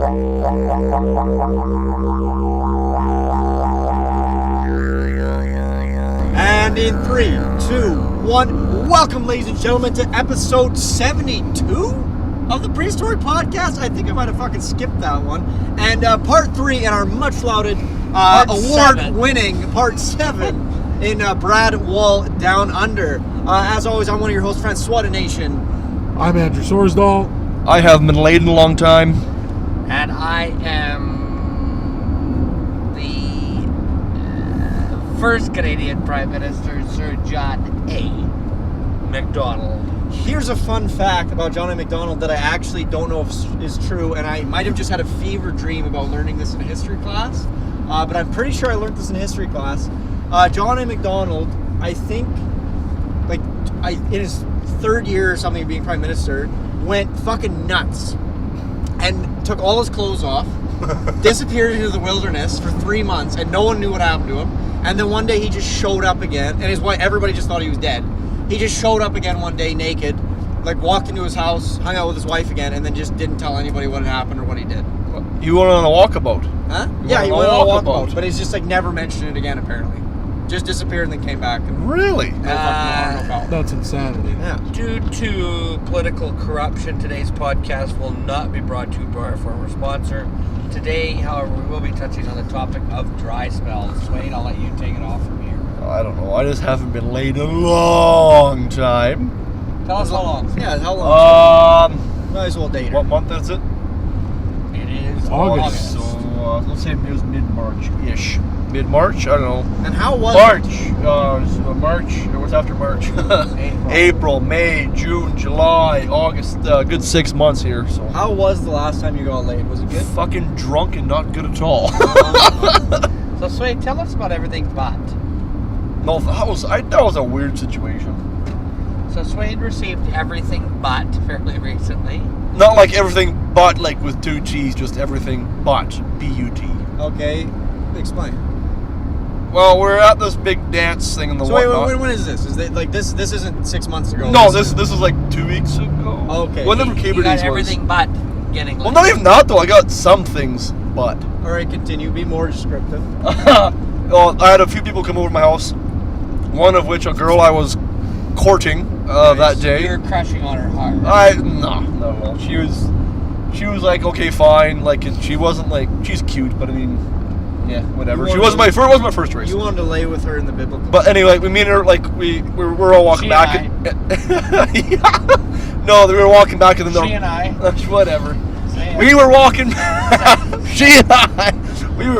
And in 3, 2, 1, welcome, ladies and gentlemen, to episode 72 of the Prehistoric podcast. I think I might have fucking skipped that one. And part 3 in our much lauded, award-winning part 7 in Brad Wall Down Under. As always, I'm one of your hosts, friends, Swayde Nation. I'm Andrew Sorsdahl. I haven't been late in a long time. And I am the first Canadian Prime Minister, Sir John A. Macdonald. Here's a fun fact about John A. Macdonald that I actually don't know if is true, and I might have just had a fever dream about learning this in a history class, but I'm pretty sure I learned this in history class. John A. Macdonald, I think, in his third year or something of being Prime Minister, went fucking nuts and took all his clothes off, disappeared into the wilderness for 3 months, and no one knew what happened to him. And then one day he just showed up again, and his wife, everybody just thought he was dead. He just showed up again one day naked, walked into his house, hung out with his wife again, and then just didn't tell anybody what had happened or what he did. You went on a walkabout? Huh? Yeah, he went on a walkabout, but he's just never mentioned it again apparently. Just disappeared and then came back. And Really? That's insanity. Yeah. Due to political corruption, today's podcast will not be brought to you by our former sponsor. Today, however, we will be touching on the topic of dry spells. Swayde, I'll let you take it off from here. I don't know. I just haven't been late in a long time. Tell us how long. Yeah, how long? Might as well date her. What month is it? It is August. So let's say it was mid-March-ish. Mid-March? I don't know. And how was March. it? March. It was after March. April. April, May, June, July, August. Good 6 months here. So. How was the last time you got laid? Was it good? Fucking drunk and not good at all. So, Swayde, tell us about everything but. No, that was a weird situation. So, Swayde received everything but fairly recently. Not like everything but with 2 T's, just everything but B-U-T. Okay, explain. Well, we're at this big dance thing in the So whatnot. when is this? Is it this isn't 6 months ago? No, this is 2 weeks ago. Okay. Whenever You Caber got Days was. everything but getting laid. Well, not even that though. I got some things, but. All right, continue. Be more descriptive. Well, I had a few people come over to my house. One of which a girl I was courting that day. You're crushing on her hard. No. She was like, okay, fine. And she wasn't she's cute, but I mean, yeah, whatever. She wasn't my first choice. You wanted to lay with her in the biblical. But anyway, we mean her we're all walking She back. and No, they were walking back and then She and I. whatever. Say it. We were walking. She and I.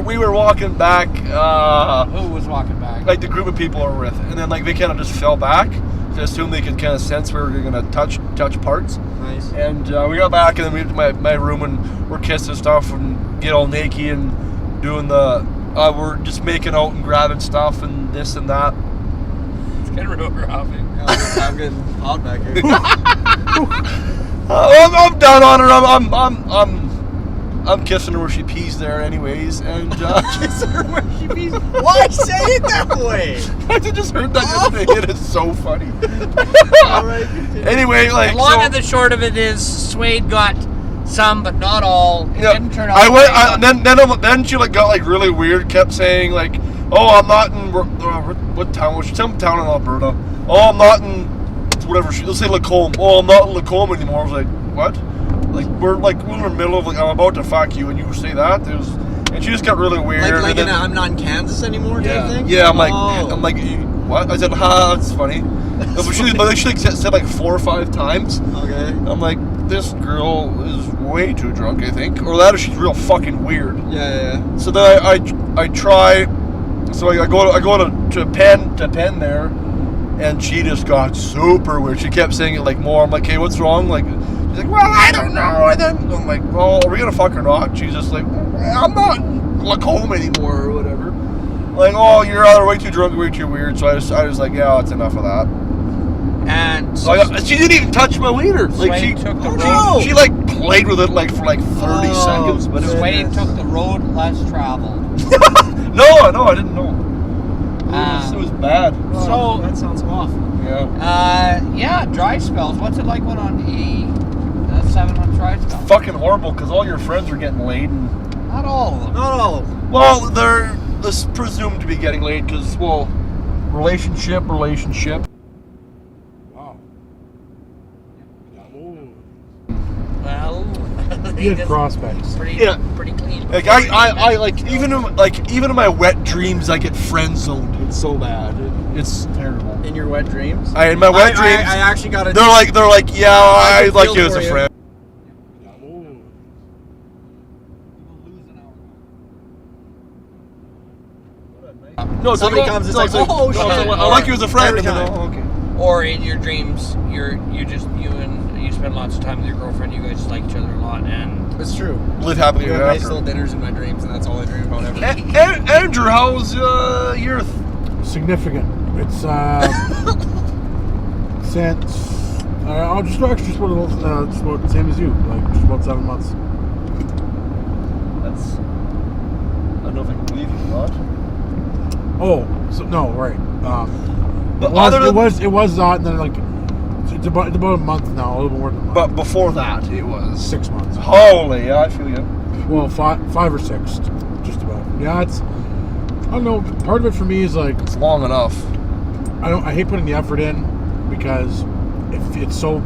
We were walking back. Who was walking back? The group of people are with, and then they kind of just fell back to assume they could kind of sense we were gonna touch parts. Nice. And we got back, and then we went to my room and we're kissing stuff and get all naked and doing we're just making out and grabbing stuff and this and that. It's getting real rough. I'm getting hot back here. I'm down on her. I'm kissing her where she pees there, anyways, and Kissing her where she pees. Why say it that way? I just heard that yesterday. It is so funny. All right, continue. Anyway, The long and the short of it is, Swayde got some, but not all. It Yeah, didn't turn out. then she got really weird. Kept saying "Oh, I'm not in what town was she? Some town in Alberta. Oh, I'm not in whatever. Let's say Lacombe. Oh, I'm not in Lacombe anymore." I was like, "What?" We're in the middle of I'm about to fuck you, and you say that. And she just got really weird. I'm not in Kansas anymore. Yeah, type thing? yeah. I'm like, what? I said, that's funny. But she said 4 or 5 times. Okay. I'm like, this girl is way too drunk, I think, or that or she's real fucking weird. Yeah. So then I try. So I go to pen there, and she just got super weird. She kept saying it more. I'm like, hey, what's wrong? She's like, well, I don't know. And then I'm like, well, are we gonna fuck or not? She's just like, I'm not in Lacombe anymore or whatever. Oh, you're either way too drunk or way too weird. So I was like, yeah, it's enough of that. And So she didn't even touch my wiener. Swayde took the road. She played with it for 30 seconds. But Swayde took the road less traveled. No, I didn't know. It was bad. So that sounds awful. Yeah. Dry spells. What's it like when on 7-month dry spell? Fucking horrible, because all your friends are getting laid. And, Not all of them. Not all of them. well, they're presumed to be getting laid because, well, relationship. Wow. Well, He had prospects. pretty clean. Like I like even in my wet dreams, I get friend zoned. It's so bad. It's terrible. In your wet dreams? In my wet dreams, I actually got a... they're like, yeah, I can like feel you as for a you. friend. No, it's Somebody like, comes, it's no, like, oh, no, shit. it's like, I like you as a friend. Every And then, time. oh, okay. Or in your dreams, you spend lots of time with your girlfriend. You guys like each other a lot, and It's true. Live happily We have ever nice after. little dinners in my dreams, and that's all I dream about ever. Andrew, how's your Significant. It's since I'll just about the same as you, like just about 7 months. That's. I don't know if I can believe you or not. Oh, so no, right. But It was that, and then like it's about a month now, a little more than a month. But before that, it was 6 months. Holy, yeah, I feel you. Well, five or six, just about. Yeah, it's. I don't know. Part of it for me is like It's long enough. I hate putting the effort in because if it's so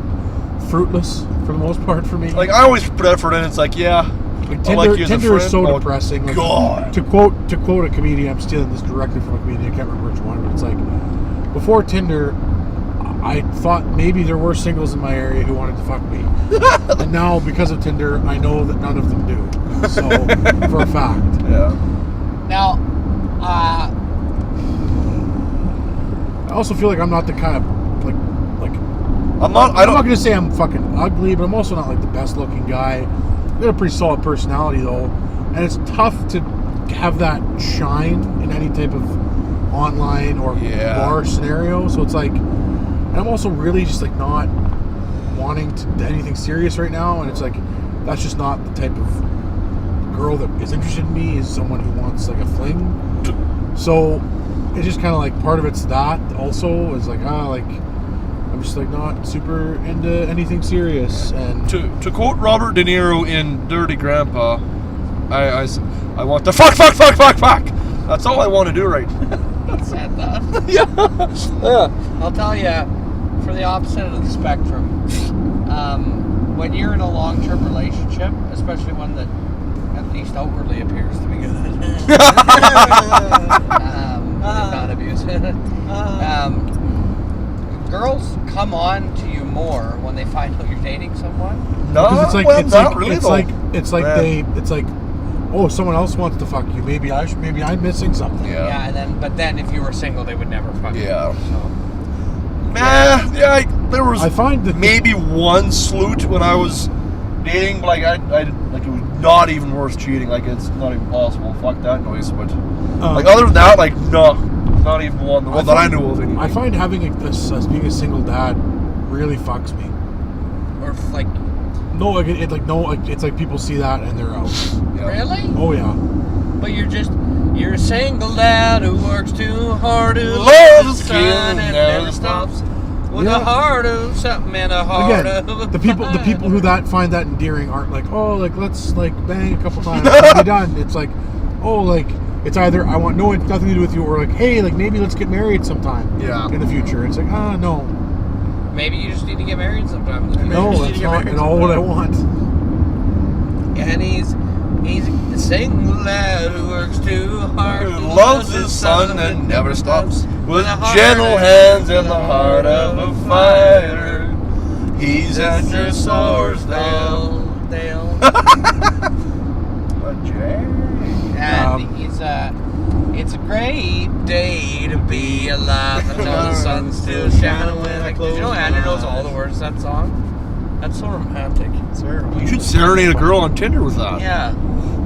fruitless for the most part for me. Like I always put effort in. It's like, yeah, Like I Tinder, like you as a Tinder is friend. so Oh, depressing. Like, God. To quote a comedian, I'm stealing this directly from a comedian. I can't remember which one, but it's like before Tinder, I thought maybe there were singles in my area who wanted to fuck me, and now because of Tinder, I know that none of them do. So for a fact, Yeah. now, I also feel like I'm not the kind of like. I'm not gonna say I'm fucking ugly, but I'm also not like the best looking guy. I got a pretty solid personality though, and it's tough to have that shine in any type of online or Yeah. bar scenario. So it's like, and I'm also really just like not wanting to do anything serious right now, and it's like that's just not the type of girl that is interested in me. Is someone who wants like a fling. So it's just kind of like part of it's that also is like I'm just like not super into anything serious. And to quote Robert De Niro in Dirty Grandpa, I want to fuck. That's all I want to do right now. said that. Yeah. I'll tell you, for the opposite of the spectrum, when you're in a long-term relationship, especially one that at least outwardly appears to be good, not abusive, girls come on to you more when they find out you're dating someone. No, because it's like well, it's not like really it's though. like it's like Yeah. it's like, oh, someone else wants to fuck you. Maybe I'm missing something. Yeah. But then if you were single, they would never fuck you. Yeah. So. There was I find that maybe one sloot when I was dating, but like I like it was not even worth cheating. Like it's not even possible. Fuck that noise. But like other than that, like no, not even one. The one that I knew of. Anyway. I find having being a single dad really fucks me. Or like, No, like it's like people see that and they're out. Yeah. really? Oh yeah. But you're a single dad who works too hard to Loves love the sun and never never stops. With Yeah. a heart of something and a heart Again, of the people who find that endearing aren't like, oh, like let's like bang a couple times and be done. It's like, oh, like it's either I want nothing to do with you, or like, hey, like maybe let's get married sometime. Yeah. In the future, it's like, no, Maybe you just need to get married sometime. no, that's not at all what I want. And he's a single lad who works too hard. Who loves his son and never stops. With gentle hands and the heart of a fighter. He's at your Sorsdale. And it's a great day to be alive until the sun's still shining. Did you know Andrew knows all the words to that song? That's so romantic. You should serenade a girl on Tinder with that. Yeah.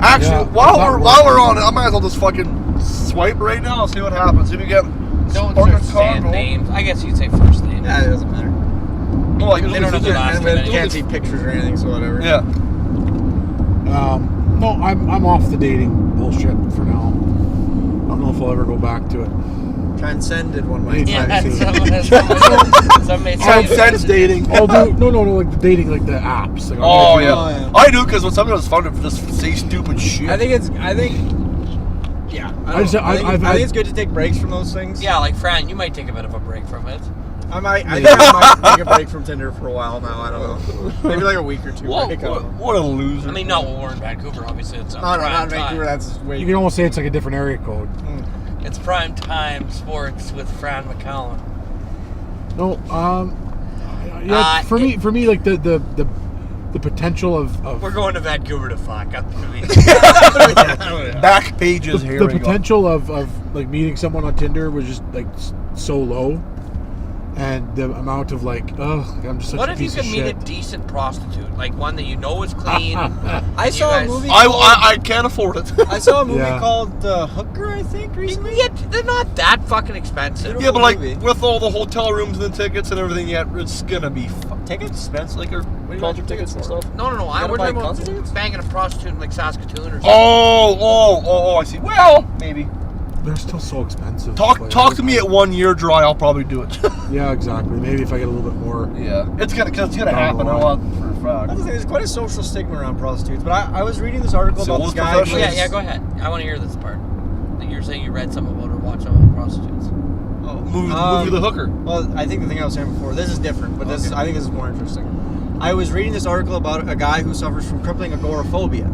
Actually, Yeah, while that we're on it, I might as well just fucking swipe right now and see what happens. If you get Don't fucking start saying control. names. I guess you'd say first name. Yeah, it doesn't matter. No, like, They don't have the last And name. you can't see pictures or anything, so whatever. Yeah. No, I'm off the dating bullshit for now. I don't know if I'll ever go back to it. transcended one might Yeah, say. Some may say Transcends dating. I'll do no, like the dating, like the apps. Like, Oh I'm yeah. gonna yeah. I do because when somebody was fun to just say stupid shit. I think yeah. I think it's good to take breaks from those things. Yeah, like Fran, you might take a bit of a break from it. I think I might take a break from Tinder for a while now. I don't know. Maybe like a week or two. What, break, I don't know. what a loser. I mean, not when we're in Vancouver, obviously. It's Not prime in Vancouver. time. That's way. You can almost say it's like a different area code. It's prime time sports with Fran McCallum. No, yeah. For me, like the potential of We're going to Vancouver to fuck up the movie. Back pages here. the we go. potential of like meeting someone on Tinder was just like so low, and the amount of like, I'm just such What a if you piece could of meet a shit. decent prostitute, like one that you know is clean? I saw a movie. I can't afford it. I saw a movie Yeah. called The Hooker, I think, recently. Yeah, they're not that fucking expensive. Yeah, but like movie. with all the hotel rooms and the tickets and everything, yeah, it's gonna be Tickets? expensive, like or do you concert want tickets and tickets stuff. No, gotta we're buy talking about constitutes? banging a prostitute in like Saskatoon or something. Oh, I see. Well, maybe. They're still so expensive. Talk Like, to me at 1 year dry. I'll probably do it. Yeah, exactly. Maybe if I get a little bit more. Yeah, it's gonna happen a lot for a That's fact. the thing, there's quite a social stigma around prostitutes. But I was reading this article So about this what's guy. professional? Yeah, go ahead. I want to hear this part. That you're saying you read something about or watched something about prostitutes. Movie The Hooker. Well, I think the thing I was saying before, this is different, but I think this is more interesting. I was reading this article about a guy who suffers from crippling agoraphobia.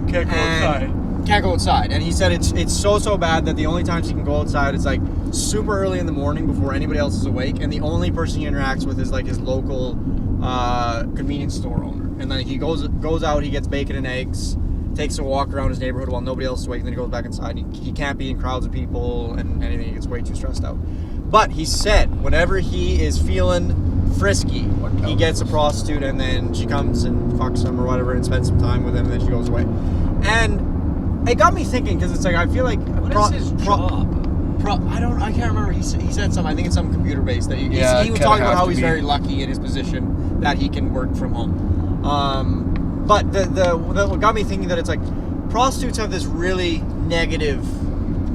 Can't go outside. Can't go outside, and he said it's so bad that the only times he can go outside is like super early in the morning before anybody else is awake, and the only person he interacts with is like his local convenience store owner. And then he goes out, he gets bacon and eggs, takes a walk around his neighborhood while nobody else is awake, and then he goes back inside. He can't be in crowds of people and anything. He gets way too stressed out. But he said whenever he is feeling frisky, he gets a prostitute, and then she comes and fucks him or whatever, and spends some time with him, and then she goes away. And it got me thinking, because it's like I feel like What is his job? I can't remember. He said something. I think it's some computer based that he was kinda talking about has how to he's be. very lucky in his position that he can work from home. But what got me thinking that it's like prostitutes have this really negative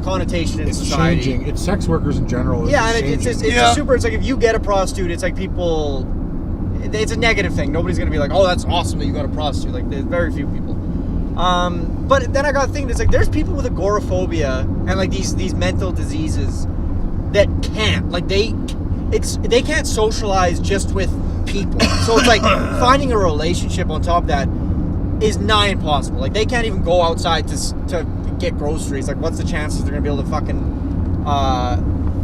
connotation in It's society. changing. It's sex workers in general. Yeah, and it's Yeah. it's like if you get a prostitute, it's like people. It's a negative thing. Nobody's gonna be like, "Oh, that's awesome that you got a prostitute." Like, there's very few people. But then I got thinking, it's like there's people with agoraphobia and like these mental diseases that can't they can't socialize just with people. So it's like finding a relationship on top of that is nigh impossible. Like they can't even go outside to get groceries. Like what's the chances they're gonna be able to fucking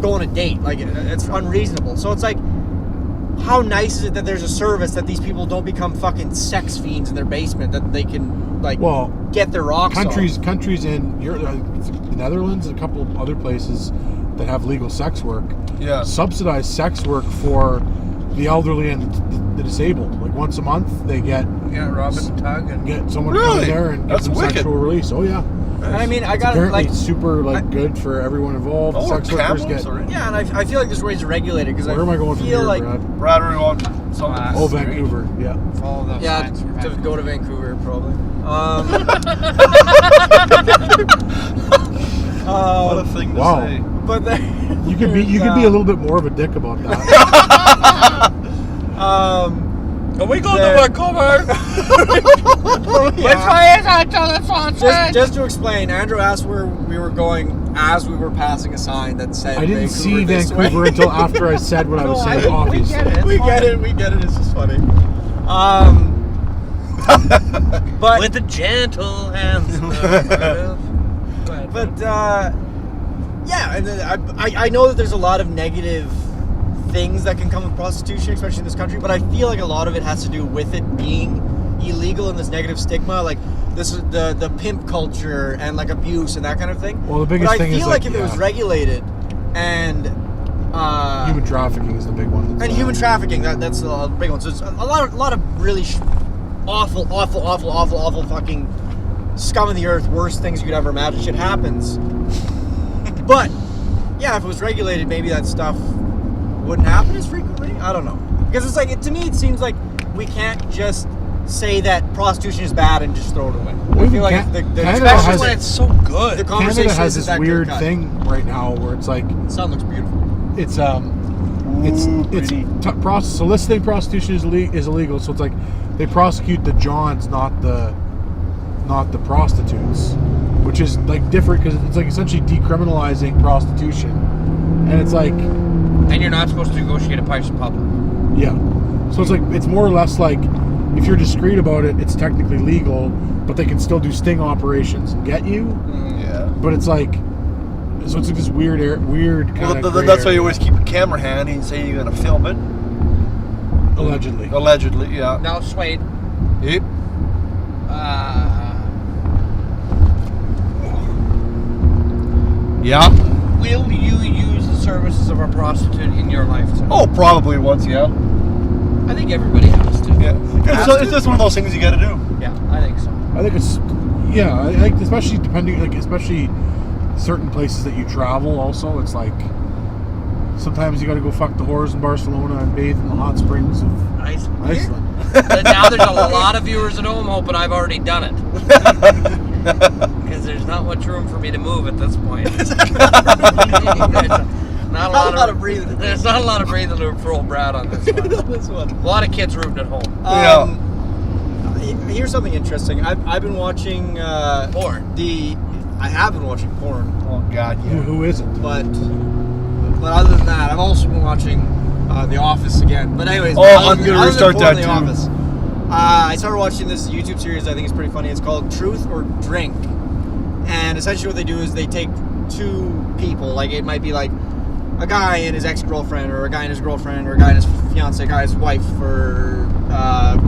go on a date? Like it's unreasonable. So it's like, how nice is it that there's a service that these people don't become fucking sex fiends in their basement, that they can get their rocks countries off. countries in Europe, the Netherlands and a couple of other places that have legal sex work subsidize sex work for the elderly and the disabled. Like once a month they get Robin Tug and get someone to come in there and That's give them wicked. sexual release. Oh yeah. And I mean, I got Apparently like it's super good for everyone involved. Oh, Sex workers camels get. are in. yeah, and I feel like there's ways to regulate it because Where am I going from feel here, like Brad? Brad, where are you going? Oh, Vancouver. Yeah. follow the yeah, signs for to Vancouver. go to Vancouver probably. What a thing to Wow. say. But then, You could be a little bit more of a dick about that. Can we go There- to Vancouver? Yeah. Just to explain, Andrew asked where we were going as we were passing a sign that said I didn't see this Vancouver way. until after I said what I was saying. Obviously. We get it. It's just funny. But With the gentle hands. But yeah, and then I know that there's a lot of negative things that can come with prostitution, especially in this country. But I feel like a lot of it has to do with it being illegal and this negative stigma, like this is the pimp culture and like abuse and that kind of thing. Well, the biggest but I thing feel is like if it was regulated and human trafficking is the big one. and human trafficking, that's a big one. So it's a lot of really awful fucking scum of the earth, worst things you could ever imagine shit happens. But yeah, if it was regulated, maybe that stuff wouldn't happen as frequently. I don't know, because it's like to me it seems like we can't just say that prostitution is bad and just throw it away. I Well, feel like Canada especially has- when It's so good. the Canada conversation has isn't this that weird clear-cut. thing right now where it's like Sun looks beautiful. it's pretty. soliciting prostitution is illegal. So it's like they prosecute the Johns, not the prostitutes, which is like different because it's like essentially decriminalizing prostitution, and it's like And you're not supposed to negotiate a price in public. yeah. So it's like it's more or less like if you're discreet about it, it's technically legal, but they can still do sting operations and get you. Yeah. But it's like so it's like this weird kind Well, of that's why you always keep a camera handy and say you're gonna film it. allegedly. Allegedly, yeah. Now, Swayde, Yep. Yeah. will you use the services of a prostitute in your lifetime? Oh, probably once, yeah. I think everybody has to. Yeah. It's just one of those things you gotta do. Yeah, I think so. I think it's I think especially especially certain places that you travel also it's like sometimes you got to go fuck the whores in Barcelona and bathe in the hot springs of Iceland. Iceland. But now there's a lot of viewers at home hoping I've already done it. Because there's not much room for me to move at this point. There's not a lot of breathing. There's not a lot of breathing room for old Brad on this one. This one. A lot of kids rooting at home. Here's something interesting. I've been watching Porn. I have been watching porn, Oh God, yeah. Who isn't? but other than that, I've also been watching The Office again. But anyways, Oh, other I'm than- gonna other than restart porn, that The too. Office. I started watching this YouTube series. I think it's pretty funny. It's called Truth or Drink, and essentially what they do is they take two people, like it might be like a guy and his ex-girlfriend, or a guy and his girlfriend, or a guy and his fiance, a guy and his wife, or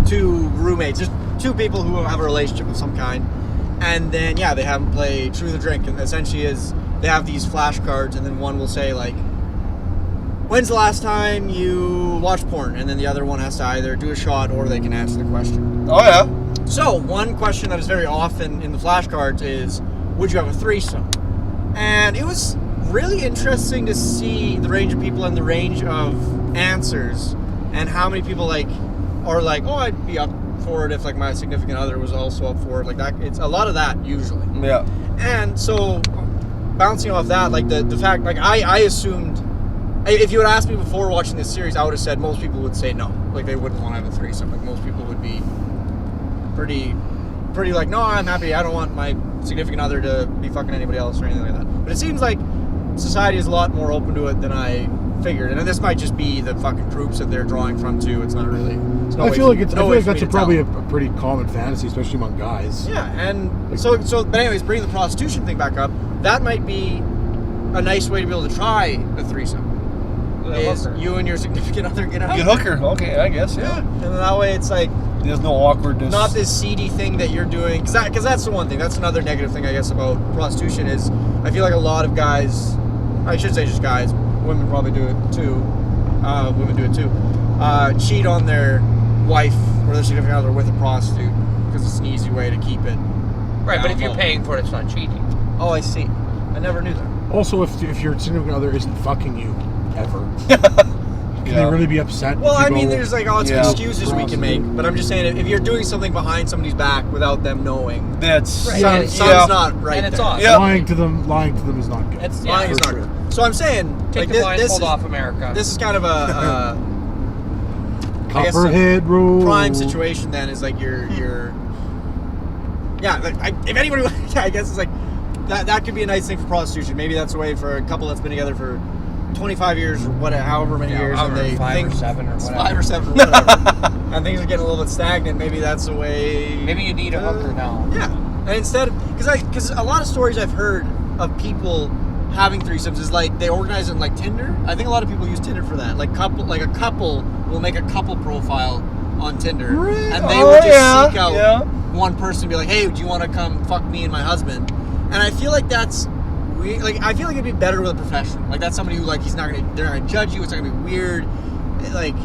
two roommates, just two people who have a relationship of some kind. And then, they have them play Truth or Drink, and essentially they have these flashcards, and then one will say, like, when's the last time you watched porn? And then the other one has to either do a shot or they can answer the question. Oh yeah. So, one question that is very often in the flashcards is, would you have a threesome? And it was really interesting to see the range of people and the range of answers, and how many people, like, are like, oh, I'd be up for it if, like, my significant other was also up for it. Like, that, it's a lot of that, usually. Yeah. And so, bouncing off that, like, the fact, like, I assumed, if you had asked me before watching this series, I would have said most people would say no. Like, they wouldn't want to have a threesome. Like, most people would be pretty like, no, I'm happy. I don't want my significant other to be fucking anybody else or anything like that. But it seems like society is a lot more open to it than I figured. And this might just be the fucking groups that they're drawing from, too. It's not really... I feel like that's probably a pretty common fantasy, especially among guys. Yeah, and so but anyways, bringing the prostitution thing back up, that might be a nice way to be able to try a threesome. Is you and your significant other get out. Get hooker. Okay, I guess. Yeah. And then that way it's like There's no awkwardness. not this seedy thing that you're doing, because that's the one thing. That's another negative thing, I guess, about prostitution is I feel like a lot of guys, I should say just guys, women probably do it too. Women do it too. Cheat on their wife or their significant other with a prostitute because it's an easy way to keep it. Right, but if you're down low. paying for it, it's not cheating. Oh, I see. I never knew that. Also, if your significant other isn't fucking you ever, can they really be upset? Well, if you I mean, go- there's like lots of Yeah. excuses we can make, but I'm just saying if you're doing something behind somebody's back without them knowing, That's sounds yeah. not right. And it's there. odd. Yeah. lying to them is not good. It's Lying is for not sure. good. So I'm saying, Take like, the blindfold this is, off, America. this is kind of a I guess Copperhead rule. prime situation. Then is like your yeah. Like, if anybody, I guess it's like that could be a nice thing for prostitution. Maybe that's a way for a couple that's been together for 25 years or whatever, however many years, and they think 5 or 7 or whatever. 5 or 7 or whatever, and things are getting a little bit stagnant. Maybe that's a way. Maybe you need a hooker now. Yeah, and instead, because a lot of stories I've heard of people having threesomes is like they organize it in like Tinder. I think a lot of people use Tinder for that. Like a couple will make a couple profile on Tinder, Really? and they Oh, will just yeah, seek out yeah. one person and be like, "Hey, do you want to come fuck me and my husband?" And I feel like that's like I feel like it'd be better with a professional. Like that's somebody who like they're not gonna judge you. It's not gonna be weird. Like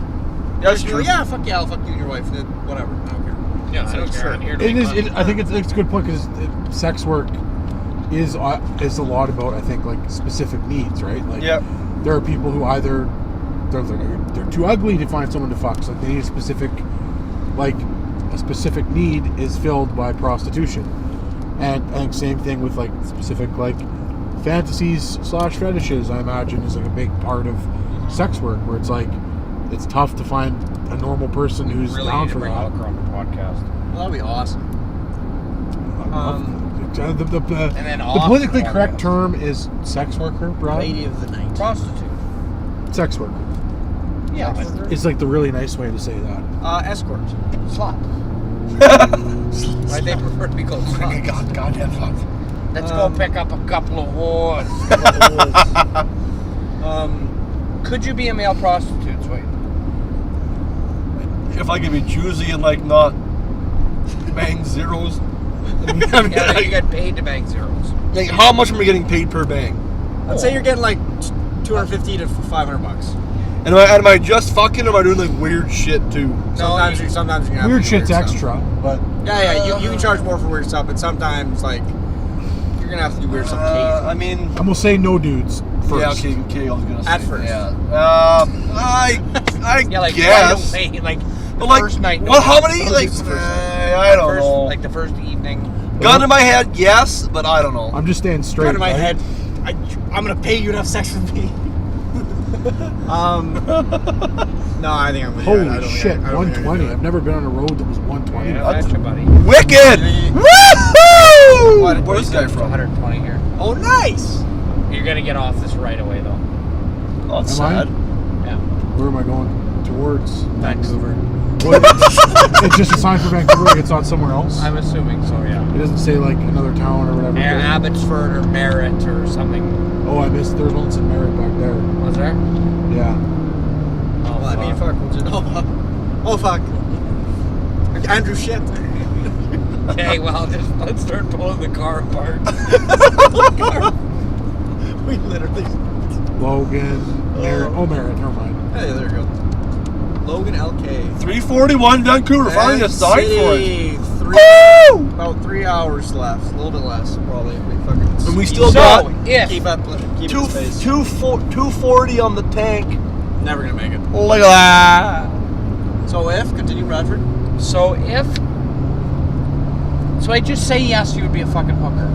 That's be true. like, yeah, fuck yeah, I'll fuck you and your wife. And then whatever. I don't care. Yeah, So I don't it's care. true. I'm here to It make is. money. I think it's a good point because sex work is a lot about I think like specific needs, right? Like Yeah. there are people who either they're too ugly to find someone to fuck, so they need a specific like a specific need is filled by prostitution. And I think same thing with like specific like fantasies / fetishes, I imagine, is like a big part of sex work, where it's like it's tough to find a normal person who's Really down need to for bring that. Alker on the podcast. Well, that'd be awesome. The And then politically off correct podcast. term is sex worker, Brad. Lady of the night. Prostitute. Sex worker. Yeah, but It's like the really nice way to say that. Escort. slut. Why they prefer to be called slut? Goddamn fuck. Let's go pick up a couple of whores. Could you be a male prostitute, Swayde? If I could be choosy and like not bang zeros. I mean, Yeah, you get paid to bang zeros. like, how much am I getting paid per bang? I'd say you're getting like $250 to $500. And am I just fucking, or am I doing like weird shit too? Sometimes you're gonna have Weird to do shit's stuff. extra, but Yeah, you can charge more for weird stuff, but sometimes like you're gonna have to do weird stuff. I mean, I'm gonna say no dudes first. yeah, okay, I was gonna say. At first. Yeah. I Yeah, like guess. right away, like the But, like, first night. well, how many? I'll Like, use the first night. I don't first, know. like the first evening. Gun in my head, yes, but I don't know. I'm just staying straight. Gun in my right? head. I'm gonna pay you to have sex with me. No, I think I'm gonna. Holy I don't think shit, I don't think I can 120. do it. I've never been on a road that was 120. Yeah, that's your buddy. Wicked! Woohoo! What? Where's this guy It's from? 120 here. Oh, nice. You're gonna get off this right away, though. Oh, it's Am I? sad. Yeah. Where am I going towards? Vancouver. What? It's just a sign for Vancouver. It's not somewhere else. I'm assuming so. Yeah. It doesn't say like another town or whatever. Abbotsford or Merritt or something. Oh, I missed. There's one in Merritt back there. Was there? Yeah. Oh, Well, I mean, fuck. Oh, fuck. Andrew shit. Okay, well, just let's start pulling the car apart. We literally. Logan. Merritt. Oh, Merritt. Never mind. Hey, there you go. Logan LK. 341 Vancouver. Finally a sign for it. City, Woo! About 3 hours left. A little bit less, probably. We fucking. And we still So, got if keep up. Keep it space. 240 on the tank. Never gonna make it. Look at that. So if continue Bradford. So I just say yes, you would be a fucking hooker.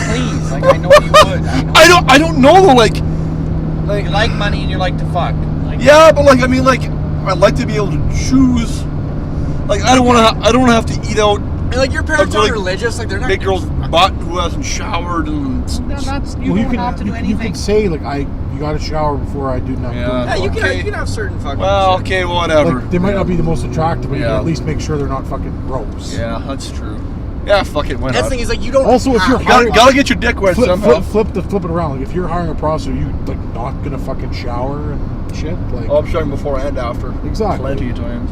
Please, like I know you would. I don't know though, like You like money and you like to fuck. Like, yeah, but like I mean, like I'd like to be able to choose. Like I don't want to have to eat out And, like your parents Like, are religious, like they're not. big girl's butt who hasn't showered and No, that's, you Well, don't have to do you anything. can say like you got to shower before I do nothing. Yeah. Yeah, you can. Okay. You can have certain fucking. well, shit. okay, whatever. Like they might not be the most attractive, but you can Yeah. at least make sure they're not fucking gross. Yeah, that's true. Yeah, fuck it, why That's not? the thing is like you don't. Also, if you're You gotta get your dick wet somehow. flip it around. Like if you're hiring a prostitute, you like not gonna fucking shower and shit. Like Oh, I'm showing before and after. Exactly. Plenty of times.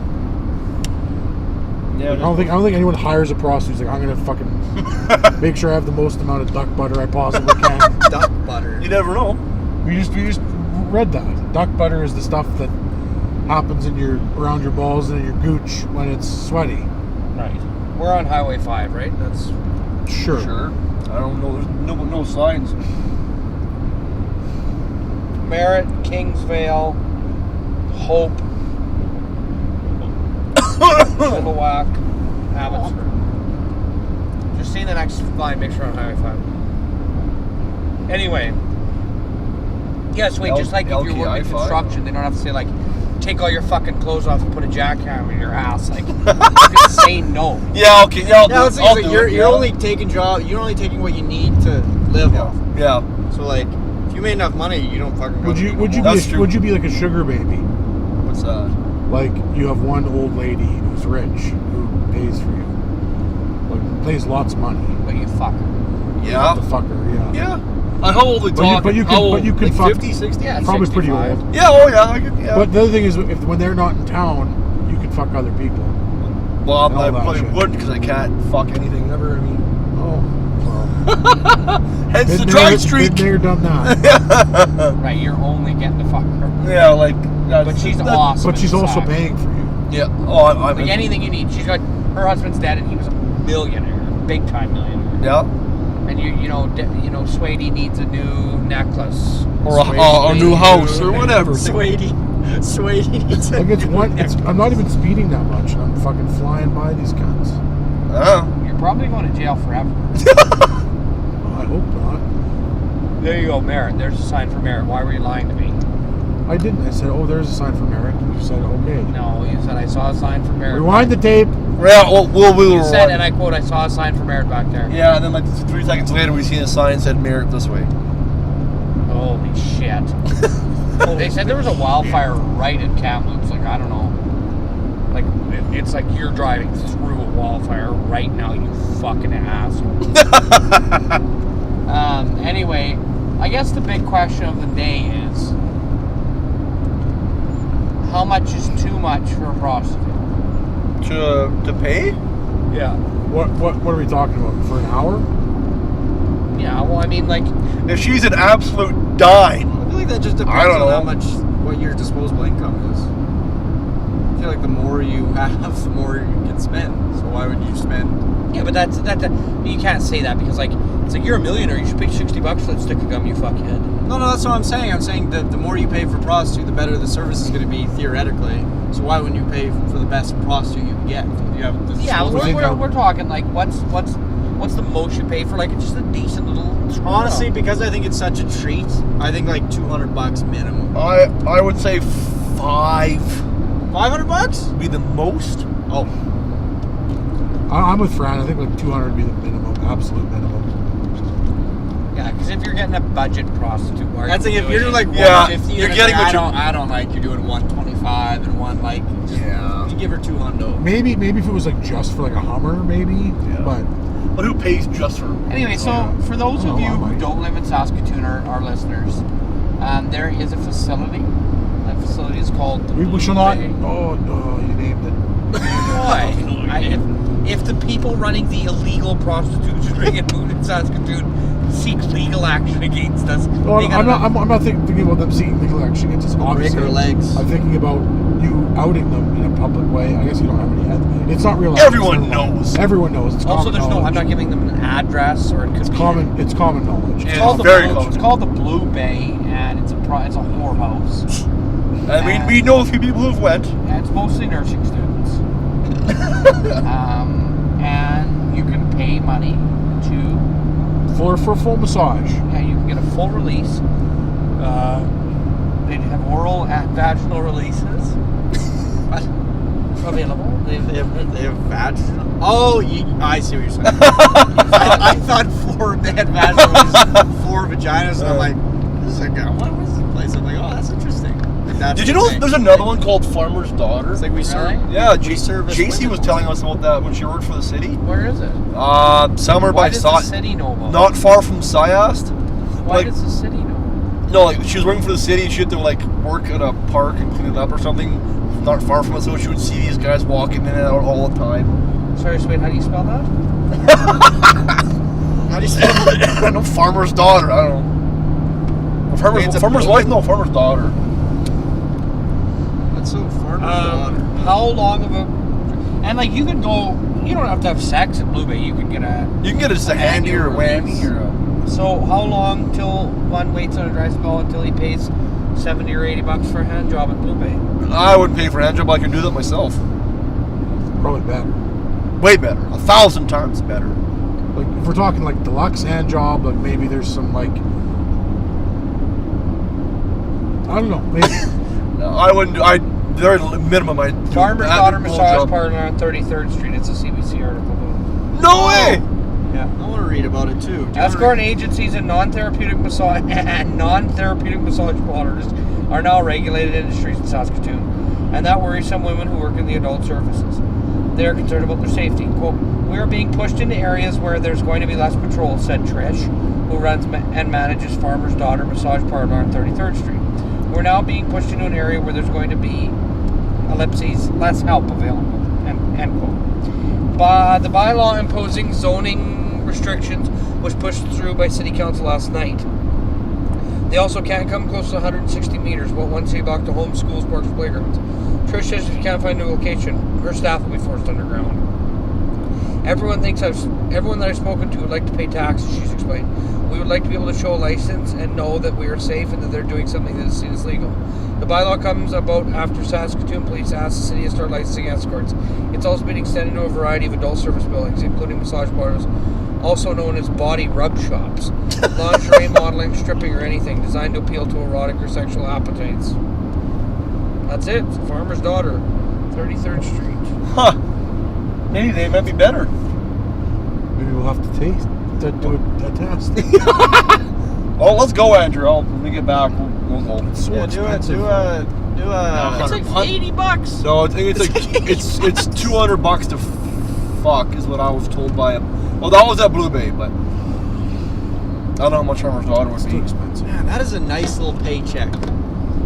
Yeah, I don't think anyone hires a prostitute who's like I'm gonna fucking make sure I have the most amount of duck butter I possibly can. duck butter. you never know. we just read that duck butter is the stuff that happens around your balls and in your gooch when it's sweaty. Right. We're on Highway 5, right? That's Sure. Sure. I don't know. There's no signs. Merritt, Kingsvale, Hope, Chilliwack, Abbotsford. Just see the next line, make sure on Highway 5. Anyway. Yes, wait, just like if you're working LKI5. construction, they don't have to say like, take all your fucking clothes off and put a jackhammer in your ass. Like, you can say no. Yeah, okay. Yeah, I'll do Yeah, it. that's I'll like do you're it, you're yeah. only taking you're only taking what you need to live Yeah. off. Yeah. So like, if you made enough money, you don't fucking. Would you That's true. would you be like a sugar baby? What's that? Like you have one old lady who's rich who pays for you, like pays lots of money. But you fuck her. Yeah. The fucker, yeah. Yeah. How old are we talking? But you How old? can like fuck 50, 60? Yeah, probably 65. pretty old. Yeah, oh yeah. I could, yeah. But the other thing is, when they're not in town, you can fuck other people. well, and all I that probably shit. wouldn't because I can't fuck anything ever. I mean, Oh, well. hence the Been dry there, streak. Been there, done that. Right, you're only getting to fuck her. Yeah, like. That's, But she's that- awesome. But she's also inside. paying for you. Yeah. Oh, I'm. Like anything you need. She's got her husband's dead, and he was a millionaire, big time millionaire. Yeah. And you know, Swayde needs a new necklace Or a new house or whatever. Swayde. Swayde needs Like I'm not even speeding that much, and I'm fucking flying by these cunts. Oh. You're probably going to jail forever. I hope not. There you go, merit. There's a sign for merit. Why were you lying to me? I didn't. I said, oh, there's a sign for merit. And you said, okay. No, you said I saw a sign for merit. Rewind the tape. Yeah, we'll You said, and I quote, I saw a sign for merit back there. Yeah, and then like 3 seconds later, we seen a sign said "Merit this way." Holy shit. They said there was a wildfire right in Kamloops. Like, I don't know. Like, it's like you're driving through a wildfire right now, you fucking asshole. Anyway, I guess the big question of the day is, how much is too much for a prostitute? To pay? Yeah. What are we talking about? For an hour? Yeah, well, I mean, like... If she's an absolute dime. I feel like that just depends I don't on how know. much, what your disposable income is. I feel like the more you have, the more you can spend. So why would you spend? Yeah, but that's you can't say that because, like, it's like you're a millionaire, you should pay $60 for that stick of gum, you fuckhead. No, that's what I'm saying. I'm saying that the more you pay for a prostitute, the better the service is going to be theoretically. So why wouldn't you pay for the best prostitute you can get? You have the Yeah, disposable we're talking like what's the most you pay for like just a decent little screw Honestly, up? because I think it's such a treat, I think like $200 minimum. I would say 5 $500? would be the most. Oh, I'm with Fran. I think like 200 would be the minimum, absolute minimum. Yeah, because if you're getting a budget prostitute, why are that's you like if you're doing like Yeah, 150, you're and getting it's like, what you- I don't like you're doing 125 and one like Yeah. you give her 200. Maybe if it was like just for like a Hummer, maybe. Yeah. But But who pays just for? Anyway, so for those of you who might. don't live in Saskatoon, our listeners, there is a facility. That facility is called the we shall not. Blue Bay. Oh, you named it. Why? If the people running the illegal prostitution ring and food in Saskatoon seek legal action against us, No, they gotta- I'm not thinking about them seeking legal action against us. Break Obviously, her legs. I'm thinking about you outing them in a public way. I guess you don't have any. It's not real. Everyone it's not- knows. Everyone knows. It's Also, common there's no. knowledge. I'm not giving them an address, or it could be. It's common knowledge. It's Yeah, called the very Blue, common. It's called the Blue Bay, and it's a whorehouse. And we know a few people who've went. And it's mostly nursing students. And you can pay money to. For full massage. Yeah, you can get a full release. They have oral and vaginal releases available. They have vaginal. Oh, I see what you're saying. I thought they had vaginal releases, 4 vaginas, and I'm like, this is like, what was this place? I'm like, oh, that's interesting. Like, that's Did you the know thing. there's another one called Farmer's Daughter? It's like we serve. Really? Yeah, we service JC women. was telling us about that when she worked for the city. Where is it? Somewhere Why by does the city know about not far from Syast. Why like- does the city know? No, like she was working for the city and she had to like work at a park and clean it up or something. Not far from it, so she would see these guys walking in and out all the time. Sorry, Swayde, how do you spell that? How do you say it? I know Farmer's Daughter. I don't know. It's a Farmer's Wife? No, Farmer's Daughter. That's so far. How long of a... And like you can go... You don't have to have sex at Blue Bay. You can get a... You can get just a handy or a whammy or a... So how long till one waits on a dry spell until he pays $70 or $80 for a hand job at Blue Bay? I wouldn't pay for a hand job. I can do that myself. Probably better. Way better. 1,000 times better. Like if we're talking like deluxe hand job, like maybe there's some like I don't know. Maybe No, I wouldn't. Very minimum. I Farmer's Daughter Massage Parlor on 33rd Street. It's a CBC article. No way. Yeah. I want to read about it too. Escort agencies and non-therapeutic massage parlors are now regulated industries in Saskatoon, and that worries some women who work in the adult services. They are concerned about their safety. Quote, "We are being pushed into areas where there's going to be less patrol," said Trish, who runs and manages Farmer's Daughter Massage Parlor on 33rd Street. "We're now being pushed into an area where there's going to be, ellipses, less help available," end quote. The bylaw imposing zoning restrictions was pushed through by City Council last night. They also can't come close to 160 meters, but 1 city block to homes, schools, parks, playgrounds. Trish says if you can't find a location, her staff will be forced underground. Everyone that I've spoken to would like to pay taxes, she's explained. We would like to be able to show a license and know that we are safe and that they're doing something that is seen as legal. The bylaw comes about after Saskatoon Police asked the city to start licensing escorts. It's also been extended to a variety of adult service buildings, including massage parlors, also known as body rub shops, lingerie modeling, stripping, or anything designed to appeal to erotic or sexual appetites. That's it. It's a farmer's daughter, 33rd Street. Huh. Maybe they might be better. Maybe we'll have to do a test. Oh, let's go, Andrew. When we get back, we'll go. It's so Yeah, expensive. do a. It's like $80. No, I think it's like it's $200 to fuck is what I was told by him. Well, that was at Blue Bay, but I don't know how much farmer's daughter would It's too be. expensive. Man, that is a nice little paycheck.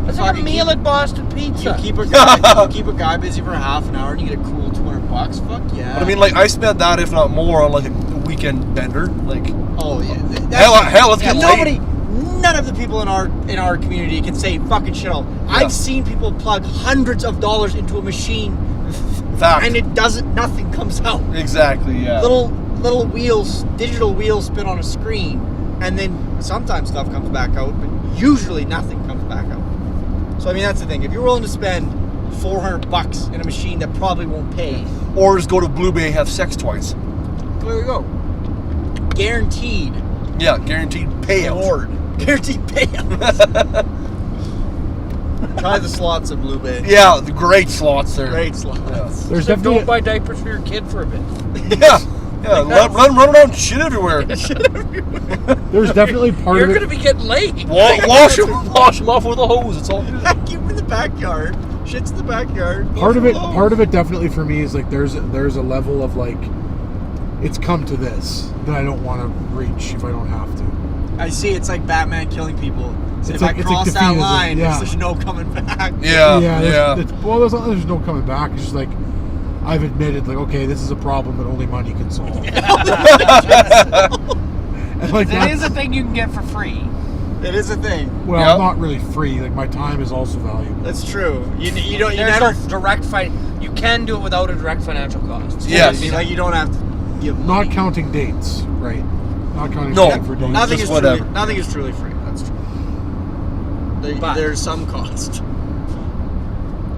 That's like a meal at Boston Pizza. You keep a guy busy for half an hour and you get a cool $200. Fuck yeah. But I mean, like, I spent that, if not more, on like a weekend bender. Like, oh yeah. hell, let's get laid. None of the people in our community can say fucking shit all. Yeah. I've seen people plug hundreds of dollars into a machine, Fact. and nothing comes out. Exactly. Yeah. Little wheels, digital wheels spin on a screen, and then sometimes stuff comes back out, but usually nothing comes back out. So I mean, that's the thing. If you're willing to spend $400 in a machine that probably won't pay, Or just go to Blue Bay and have sex twice. there we go. Guaranteed Yeah, guaranteed payout. reward. Guaranteed payout. Try the slots at Blue Bay. Yeah, the great slots there. Great slots. Yeah. There's So definitely don't buy diapers for your kid for a bit. Yeah. Let him run around shit everywhere. there's definitely part You're of going it. to be getting laid. Wash him off with a hose. It's all good. Keep him in the backyard. Shit's in the backyard. Part of it definitely for me is like there's a level of like it's come to this that I don't want to reach if I don't have to. I see. It's like Batman killing people. So It's if like- I it's like cross that defeatism, line, yeah. there's no coming back. Yeah. There's no coming back. It's just like I've admitted, like, okay, this is a problem that only money can solve. And like It is a thing you can get for free. It is a thing. well, Yep. not really free. Like my time is also valuable. That's true. You There's never. no direct you can do it without a direct financial cost. Yes. Like you don't have to give money. Not counting dates, right? Not counting No. dates for dates. Nothing Just is whatever. truly. Nothing is truly free. That's true. But- There's some cost,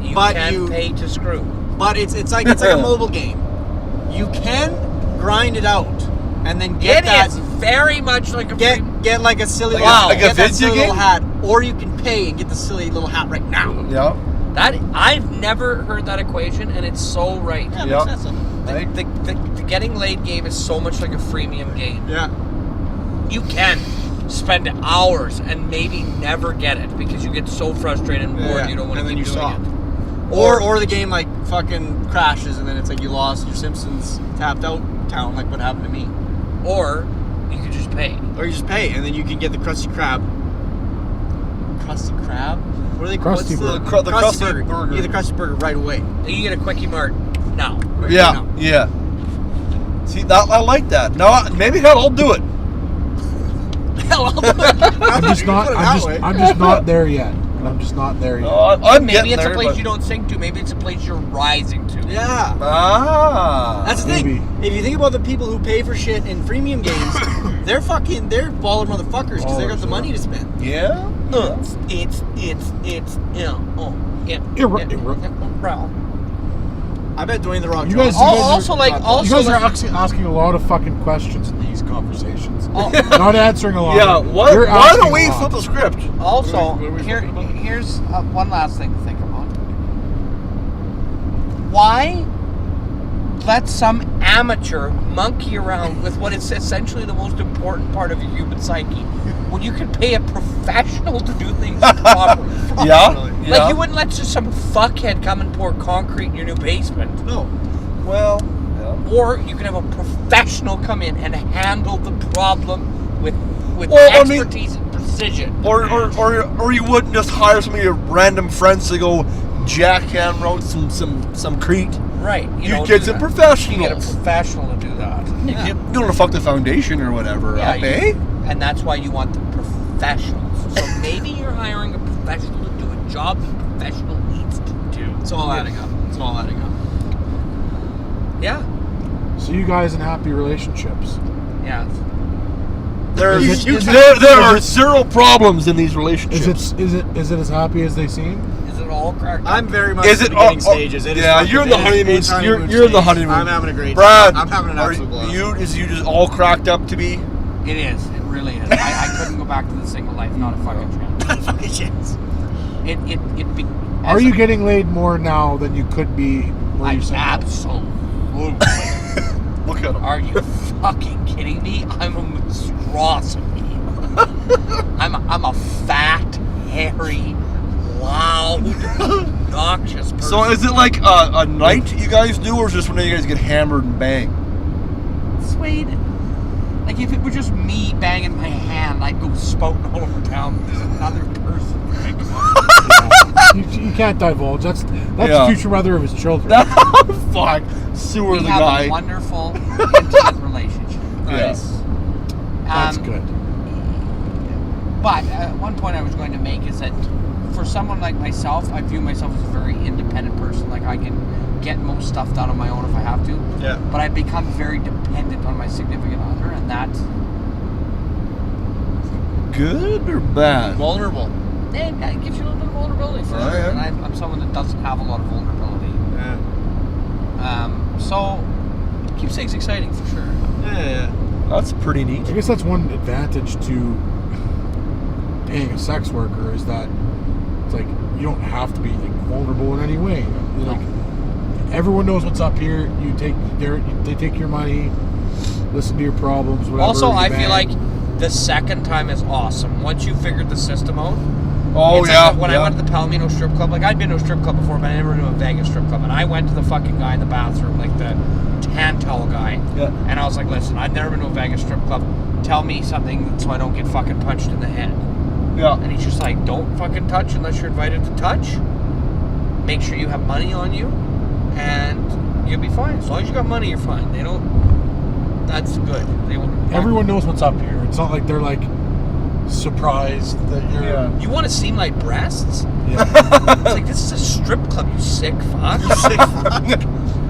You But can you- pay to screw. but it's like a mobile game. You can grind it out and then get It that. is very much like a free... Get like a silly Like little, a- like a get that video silly little game? hat, or you can pay and get the silly little hat right now. Yeah. That I've never heard that equation, and it's so right. Yeah, Yeah. makes sense. The getting laid game is so much like a freemium game. Yeah. You can spend hours and maybe never get it because you get so frustrated and bored you don't want to and then keep you doing stop. it. Or the game like fucking crashes and then it's like you lost your Simpsons tapped out town, like what happened to me. Or you could just pay. Or you just pay and then you can get the Krusty Krab. Krusty Krab? What are they called? Krusty What's Burger. The Krusty Burger. You get the Krusty Burger right away. You get a Quickie Mart now. Right Yeah. now. Yeah. See, I like that. No, maybe I'll do it. Hell, I'll do it. I'm just not. Put it I'm that way. just not there yet. I'm just not there yet. I'm Maybe getting it's there, a place but- you don't sink to. Maybe it's a place you're rising to. Yeah. Ah. That's the Maybe. thing. If you think about the people who pay for shit in freemium games, they're baller motherfuckers because they got the Ballers, money to spend. Yeah. It's I bet Dwayne the Rock You guys- Johnson- Also, like, got that. You guys are asking a lot of fucking questions in these conversations. Oh. Not answering a lot. Yeah. of it. Why You're don't asking we a lot. flip the script? Also, What are we talking about? here's one last thing to think about. Why let some amateur monkey around with what is essentially the most important part of your human psyche when you can pay a professional to do things properly? Yeah. Like, you wouldn't let just some fuckhead come and pour concrete in your new basement. No. Well. Yeah. Or you can have a professional come in and handle the problem with Well, I mean- expertise and precision. Or you wouldn't just hire some of your random friends to go jackham around some crete. Right. You know, get do some that. professionals. You get a professional to do that. Yeah. You don't want to fuck the foundation or whatever. Yeah, eh? and that's why you want the professionals. So maybe you're hiring a professional to do a job the professional needs to do. It's all adding up. It's all adding up. Yeah. So you guys in happy relationships? Yeah. there Is it- there are zero problems in these relationships. Is it as happy as they seem? Is it all cracked? I'm very much Is in it the beginning oh, stages. It is yeah, fucking- you're in the it is- honeymoon. it's honeymoon You're in the stage. honeymoon. I'm having a great Brad, time. I'm having an are absolute blast. you just all cracked up to be? It is. It really is. I couldn't go back to the single life. Not a fucking chance. Not a fucking chance. It be. Are you getting laid more now than you could be? Where you're single? Absolutely. Look at him. Are you fucking kidding me? I'm a monstrosity. I'm a fat, hairy, loud, obnoxious person. So is it like a night you guys do, or is this when you guys get hammered and bang? Swayde. Like if it were just me banging my hand, I'd go spouting all over town. There's another person. You can't divulge. That's Yeah. the future mother of his children. Fuck. Sewer We the have guy. a wonderful, intimate relationship. Yes. That's good. But one point I was going to make is that for someone like myself, I view myself as a very independent person. Like I can get most stuff done on my own if I have to. Yeah. But I've become very dependent on my significant other, and that Good or bad? Vulnerable. it gives you a little bit of vulnerability for Oh, sure. yeah. And I'm someone that doesn't have a lot of vulnerability. Yeah. So it keeps things exciting for sure. Yeah. That's pretty neat. I guess that's one advantage to being a sex worker is that it's like you don't have to be like vulnerable in any way. Like everyone knows what's up here. They take your money, listen to your problems. Whatever. Also, you I bang. feel like the second time is awesome. Once you figured the system out. Oh It's yeah. like when I went to the Palomino strip club, like I'd been to a strip club before, but I never knew a Vegas strip club. And I went to the fucking guy in the bathroom, like the tan towel guy. Yeah. And I was like, listen, I've never been to a Vegas strip club. Tell me something so I don't get fucking punched in the head. Yeah. And he's just like, don't fucking touch unless you're invited to touch. Make sure you have money on you, and you'll be fine. As long as you got money, you're fine. They don't. That's good. They won't. everyone knows what's up here. It's not like they're like surprised that you're. Yeah. You want to see my breasts? Yeah. It's like, this is a strip club, you sick fuck.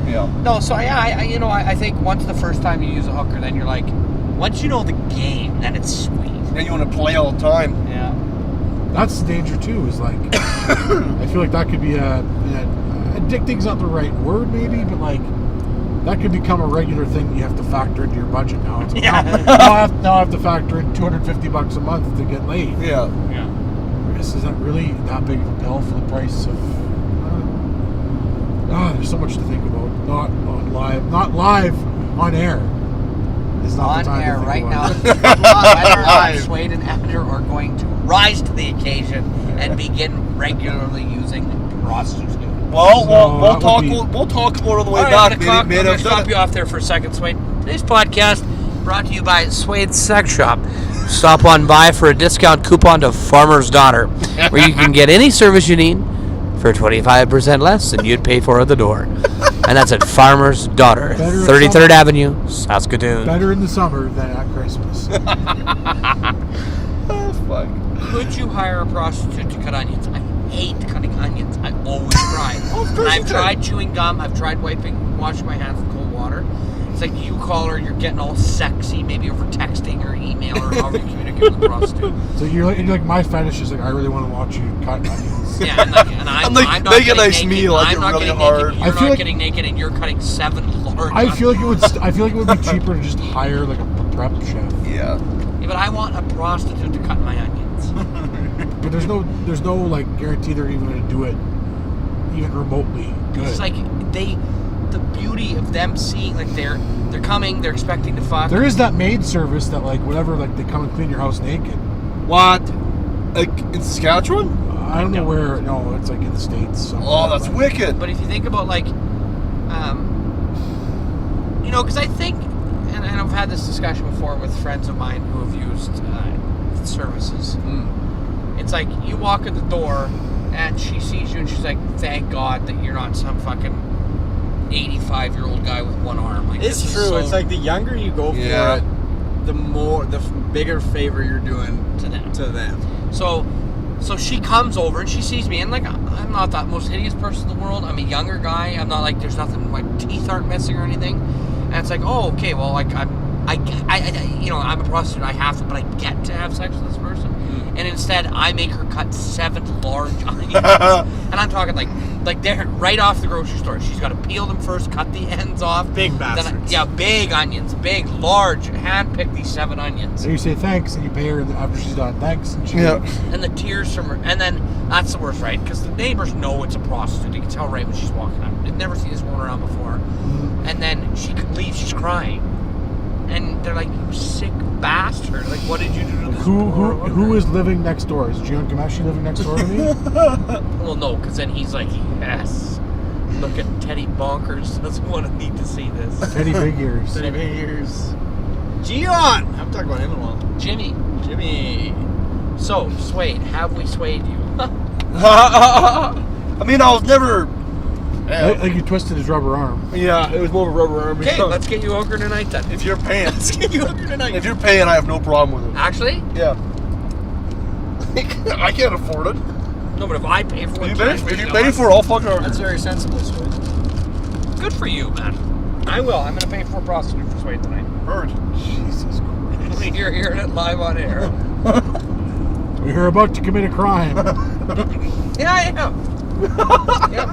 Yeah. No, so I think once the first time you use a hooker, then you're like, once you know the game, then it's sweet. And you want to play all the time. Yeah. That's the danger too. Is like I feel like that could be addicting's not the right word maybe, but like that could become a regular thing you have to factor into your budget now. It's like, Yeah. now I have to factor in $250 a month to get laid. Yeah. Yeah. Is that really that big of a bill for the price of? There's so much to think about. Not live on air. Is not On the time air to think right now, about it. Swayde and Andrew are going to rise to the occasion and begin regularly using prostitutes. Well, So, we'll that talk. would be- We'll talk more on the way All right, back. I'm gonna Maybe I've stop done you it. off there for a second, Swayde. Today's podcast brought to you by Swayde Sex Shop. Stop on by for a discount coupon to Farmer's Daughter, where you can get any service you need for 25% less than you'd pay for at the door. And that's at Farmer's Daughter, Better at 33rd some- Avenue, Saskatoon. Better in the summer than at Christmas. Oh, fuck. Could you hire a prostitute to cut onions? I hate cutting onions. I always try. Oh, of course And I've you do. tried chewing gum. I've tried washing my hands with cold water. It's like you call her, you're getting all sexy, maybe over texting or email or however you communicate with the prostitute. So you're like my fetish is like I really want to watch you cut onions. Yeah, and I'm like, not make a getting nice naked. meal, like, I'm not really getting hard. naked. I You're feel not like- getting naked, and you're cutting 7 large. I feel like it would. I feel like it would be cheaper to just hire like a prep chef. Yeah. Yeah, but I want a prostitute to cut my onions. But there's no like guarantee they're even going to do it even remotely good. It's like the beauty of them seeing, like they're coming, they're expecting to fuck. There is that maid service that like whatever like they come and clean your house naked. What? Like in Saskatchewan? I don't know where. No, it's like in the States. somewhere, Oh, that's but- wicked. But if you think about like, because I think, and I've had this discussion before with friends of mine who have used services. It's like you walk in the door and she sees you and she's like, "Thank God that you're not some fucking 85-year-old guy with one arm." Like, It's this is true. so It's like the younger you go Yeah. for it, the bigger favor you're doing to them. to them. So she comes over and she sees me, and like I'm not that most hideous person in the world. I'm a younger guy. I'm not like there's nothing. My teeth aren't missing or anything. And it's like, oh, okay, well, like I'm I'm a prostitute. I have to, but I get to have sex with this person, and instead I make her cut 7 large onions, and I'm talking like they're right off the grocery store. She's got to peel them first, cut the ends off. Big bastards. Big onions, big, large, hand-pick these 7 onions. So you say thanks, and you pay her after she's done. Thanks, and she And the tears from her, and then that's the worst, right? Because the neighbors know it's a prostitute. They can tell right when she's walking up. They've never seen this woman around before, and then she leaves. She's crying. And they're like, "You sick bastard! Like, what did you do to this poor woman?" Who is living next door? Is Gian Gamashi living next door to me? Well, no, because then he's like, "Yes, look at Teddy Bonkers. Doesn't want to need to see this." Teddy Big Ears. Teddy Big Ears. Gian! I haven't talked about him in a while. Jimmy. So, Swayde, have we swayed you? I mean, I was never. Like you twisted his rubber arm. Yeah, it was more of a rubber arm. Okay, let's get you hooker tonight then. If you're paying, let's get you hooker tonight. if you're paying, I have no problem with it. Actually? Yeah. I can't afford it. No, but if I pay for it, If you pay for it, I'll fucking order. That's very sensible, Swayde. good for you, man. I will. I'm going to pay for a prostitute for Swayde tonight. Heard. Jesus Christ. You're hearing it live on air. You're about to commit a crime. Yeah, I am. Yep.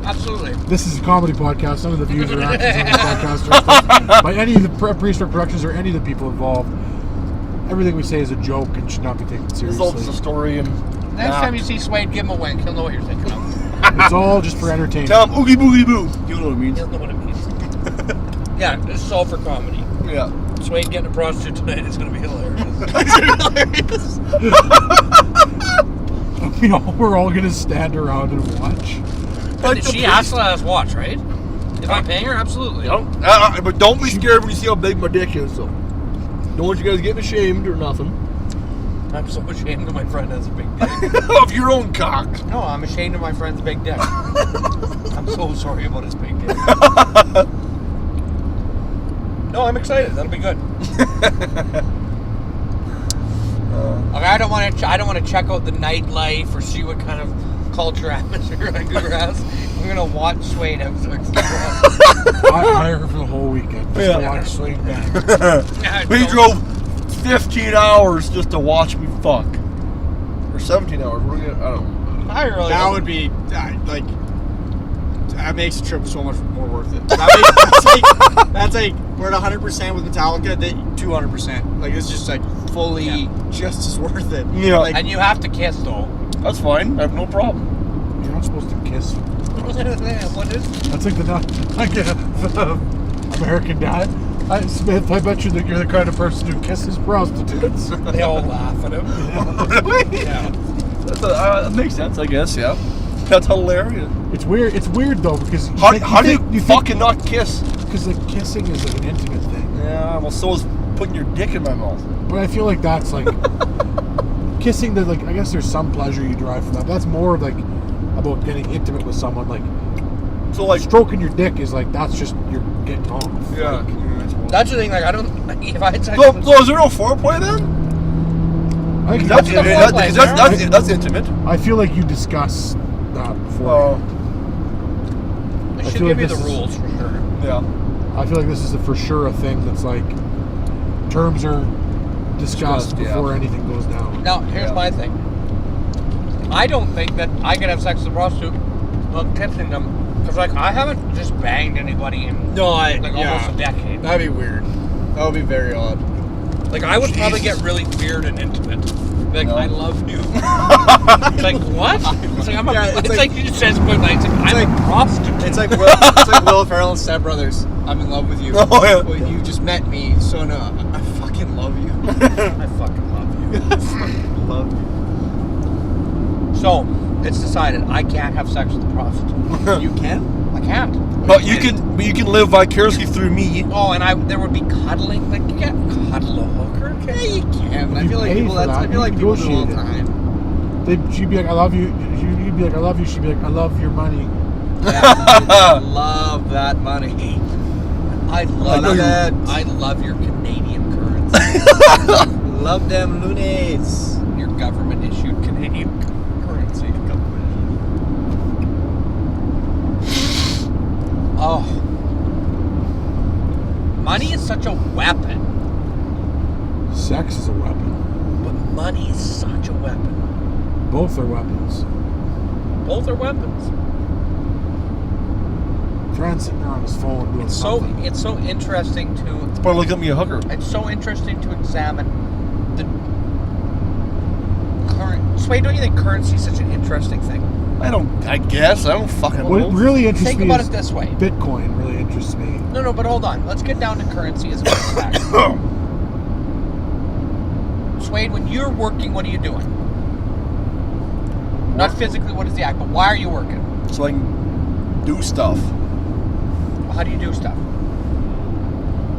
Absolutely. This is a comedy podcast. None of the views or actions on this podcast are expressed by any of the Prehistoric Productions or any of the people involved. Everything we say is a joke and should not be taken This is all just a seriously. story and. Next time you see Swayde, give him a wink. He'll know what you're thinking of. It's all just for entertainment. Tell him oogie boogie boo. You know what it means. He'll know what it means. Yeah, this is all for comedy. Yeah. Swayde getting a prostitute tonight is going to be hilarious. We're all gonna stand around and watch. But she has to let us watch, right? If I'm paying her, absolutely. But don't be scared when you see how big my dick is, though. Don't want you guys getting ashamed or nothing. I'm so ashamed that my friend has a big dick. Of your own cock. No, I'm ashamed of my friend's big dick. I'm so sorry about his big dick. No, I'm excited. That'll be good. Okay, I don't want to check out the nightlife or see what kind of culture atmosphere Vancouver has. I'm gonna watch Swayde have sex. I hire her for the whole weekend just to watch Swayde bang. We drove 15 hours just to watch me fuck. Or 17 hours. We're gonna, I don't know. I really That don't- would be, like, that makes the trip so much more worth it. That's like we're at 100% with Metallica, 200%. Like, it's just, like, fully just as worth it. Yeah. Like, And you have to kiss though. That's fine. I have no problem. You're not supposed to kiss. What is? That's like the American Dad. Smith, I bet you that you're the kind of person who kisses prostitutes. They all laugh at him. Really? Yeah. That makes sense, I guess, yeah. That's hilarious. It's weird. It's weird though because How do you fucking not kiss? Because like kissing is like an intimate thing. Yeah, well, so is putting your dick in my mouth. But I feel like that's like kissing. That like I guess there's some pleasure you derive from that. That's more like about getting intimate with someone. Like So, like, stroking your dick is like that's just you're getting off. yeah. Like, That's the thing. Like I don't. If I had sex So, with so is there no foreplay then? I think That's, the foreplay, that's intimate. I feel like you discuss that before. Oh, they I should feel give like you the this is- rules for sure. yeah. I feel like this is for sure a thing that's like terms are discussed Discussed, yeah. before anything goes down. Now, here's Yeah. my thing. I don't think that I could have sex with a prostitute without kissing them. Because, like, I haven't just banged anybody in, no, like, almost a decade. That'd be weird. That would be very odd. Like, I would probably get really weird and intimate. Like, No. I love you. It's like, what? It's like, it's like- like you just says point blank. It's like, I'm like- a prostitute. It's like Will Ferrell and Step Brothers. I'm in love with you. Oh, yeah. Well, you just met me, so no, I fucking love you. I fucking love you. I fucking love you. So, it's decided I can't have sex with a prostitute. You can? I can't. But you can live vicariously through me. Oh, and there would be cuddling. Like, you can't cuddle a hooker. Yeah, you can. I You feel like pay people. for I that. feel like You people do it all the negotiate time. She'd be like, I love you. You'd be like, I love you. She'd be like, I love your money. Yeah, I love that money. I love love that. I love your Canadian currency. Love them loonies. Your government issued Canadian currency. Oh. Money is such a weapon. Sex is a weapon. But money is such a weapon. Both are weapons. Both are weapons. Trent's sitting there on his phone doing something. It's so interesting to. Probably look at me a hooker. It's so interesting to examine the current. Sway, don't you think currency is such an interesting thing? I guess. I don't fucking What know. really interests Think me about is it this way. Bitcoin really interests me. No, but hold on. Let's get down to currency as a matter of fact. Swade, when you're working, what are you doing? Not physically, what is the act, but why are you working? So I can do stuff. How do you do stuff?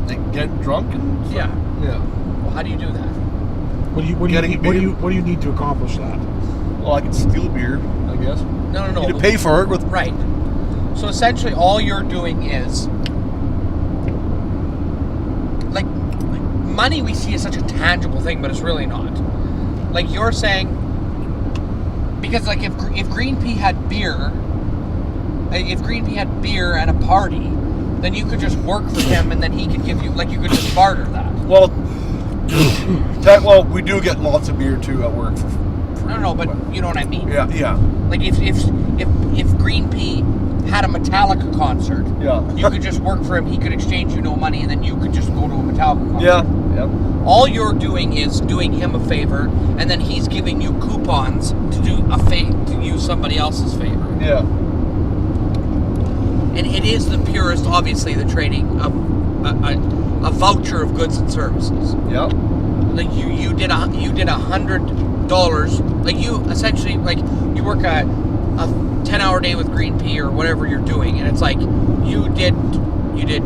Like get drunk and stuff. Yeah. Yeah. Well, how do you do that? What do you need to accomplish that? Well, I can steal beer, I guess. No. You need to pay for it with. Right. So essentially, all you're doing is like money. We see as such a tangible thing, but it's really not. Like you're saying, because like if Green Pea had beer, at a party, then you could just work for him, and then he could give you, like, you could just barter that. Well, we do get lots of beer too at work. No, but you know what I mean. Yeah. Like if Green Pea had a Metallica concert, Yeah. you could just work for him. He could exchange you no money, and then you could just go to a Metallica concert. Yeah. All you're doing is doing him a favor, and then he's giving you coupons to do to use somebody else's favor. Yeah. And it is the purest, obviously, the trading of a voucher of goods and services. Yeah. Like you did $100. Like you essentially, like you work a 10-hour day with Green Pea or whatever you're doing, and it's like you did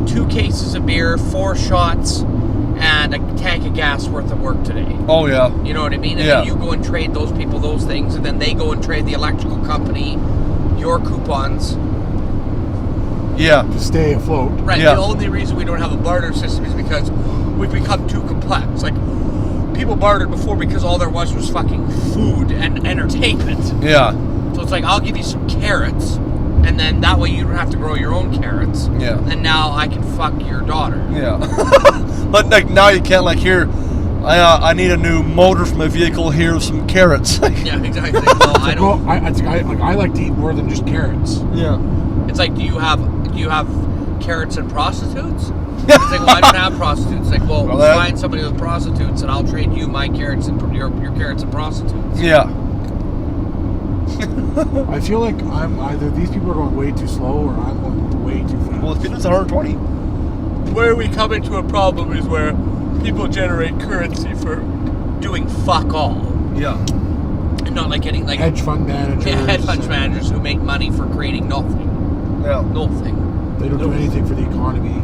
2 cases of beer, 4 shots, and a tank of gas worth of work today. Oh yeah. You know what I mean? And then you go and trade those people those things, and then they go and trade the electrical company your coupons. Yeah. To stay afloat. Right. Yeah. The only reason we don't have a barter system is because we've become too complex. Like, people bartered before because all there was fucking food and entertainment. Yeah. So it's like, I'll give you some carrots, and then that way you don't have to grow your own carrots. Yeah. And now I can fuck your daughter. Yeah. But like now you can't, like, here, I need a new motor for my vehicle. Here's some carrots. Yeah, exactly. Well, I don't. Well, I like to eat more than just carrots. Yeah. It's like, do you have carrots and prostitutes? It's like, well, I don't have prostitutes. It's like, well, find somebody with prostitutes, and I'll trade you my carrots and your carrots and prostitutes. Yeah. I feel like I'm either these people are going way too slow or I'm going way too fast. Well, it's 120. Where we come into a problem is where people generate currency for doing fuck all. Yeah. And not like getting like hedge fund managers who make money for creating nothing. Yeah. Nothing. They don't do anything for the economy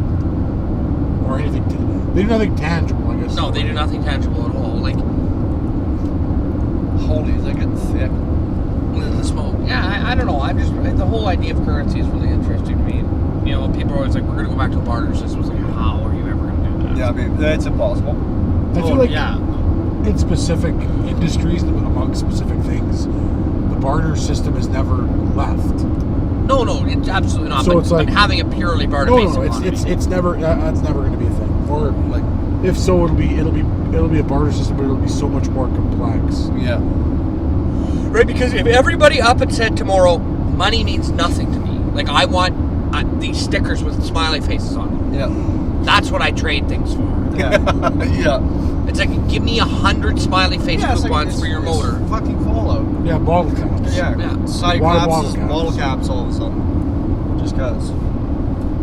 or anything. They do nothing tangible, I guess. No, they do nothing tangible at all. Like, holy, is that getting thick? The smoke. Yeah, I don't know. I'm just, the whole idea of currency is really interesting to me. You know, people are always like, we're going to go back to a barter system. It's like, how are you ever going to do that? Yeah, I mean, that's impossible. I feel like in specific industries, among specific things, the barter system has never left. No, it's absolutely not. So but, it's like, but having a purely barter it's never that's never going to be a thing. Or like, if so, it'll be a barter system, but it'll be so much more complex. Yeah. Right, because if everybody up and said tomorrow, money means nothing to me. Like, I want these stickers with smiley faces on them. Yeah. That's what I trade things for. Yeah. Yeah. It's like, give me 100 smiley face coupons for your motor. Fucking Fallout. Yeah, bottle caps. Yeah. Side Water collapses, bottle caps. bottle caps all of a sudden. Just cause.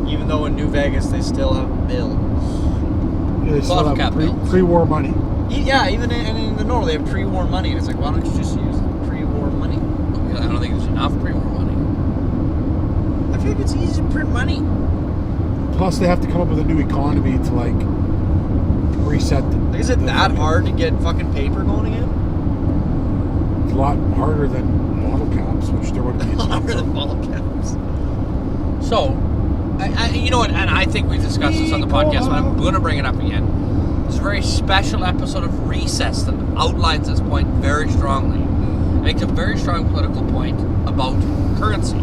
Even though in New Vegas they still have bills. Yeah, they still Bottle have cap bills. pre-war money. Yeah, even in the north they have pre-war money, and it's like, why don't you just use pre-war money? I don't think there's enough pre-war money. I feel like it's easy to print money. Plus, they have to come up with a new economy to like reset. Like, is it that hard to get fucking paper going again? It's a lot harder than bottle caps, which there wouldn't be. Harder than bottle caps. So, you know what, and I think we've discussed this on the podcast, but I'm going to bring it up again. It's a very special episode of Recess that outlines this point very strongly. It makes a very strong political point about currency.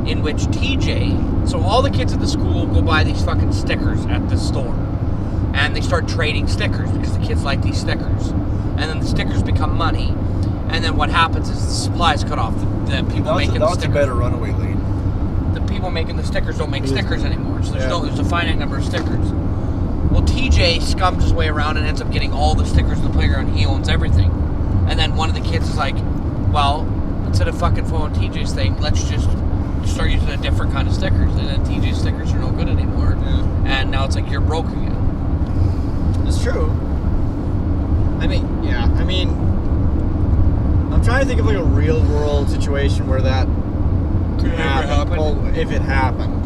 in which TJ, so all the kids at the school go buy these fucking stickers at the store. And they start trading stickers because the kids like these stickers. And then the stickers become money. And then what happens is the supply is cut off. The people making the stickers. That's a better runaway lane. The people making the stickers don't make stickers anymore. So there's a finite number of stickers. Well, TJ scums his way around and ends up getting all the stickers in the playground. He owns everything. And then one of the kids is like, well, instead of fucking following TJ's thing, let's just start using a different kind of stickers. And then TJ's stickers are no good anymore. Yeah. And now it's like you're broke again. It's true. I mean, I'm trying to think of like a real world situation where that could happen. Well, if it happened.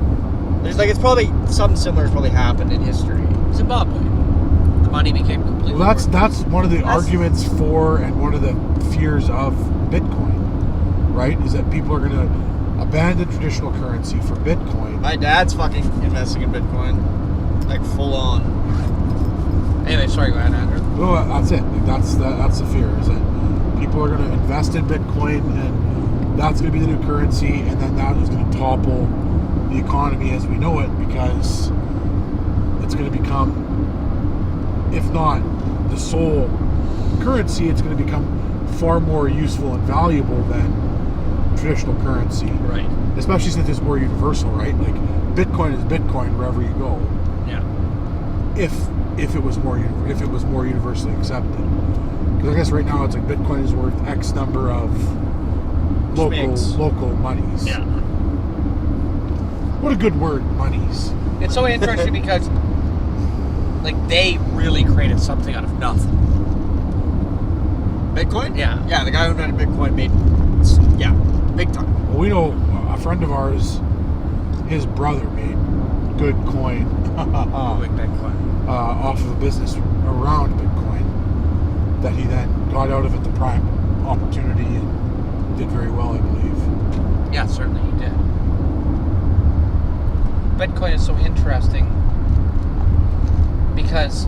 There's like, it's probably, something similar has probably happened in history. Zimbabwe. The money became completely Well, that's one of the arguments for and one of the fears of Bitcoin, right? Is that people are going to abandon traditional currency for Bitcoin. My dad's fucking investing in Bitcoin. Like, full on. Anyway, sorry, go ahead, Andrew. Well, that's it. Like, that's the fear, is that people are going to invest in Bitcoin, and that's going to be the new currency, and then that is going to topple the economy as we know it, because it's going to become, if not the sole currency, it's going to become far more useful and valuable than traditional currency. Right. Especially since it's more universal, right? Like, Bitcoin is Bitcoin wherever you go. Yeah. If it was more universally accepted, because I guess right now it's like Bitcoin is worth X number of local monies. Yeah. What a good word, monies. It's so interesting because, like, they really created something out of nothing. Bitcoin? Yeah. Yeah, the guy who invented Bitcoin made, big time. Well, we know a friend of ours, his brother made good coin. Big Bitcoin. Off of a business around Bitcoin that he then got out of at the prime opportunity and did very well, I believe. Yeah, certainly he did. Bitcoin is so interesting because,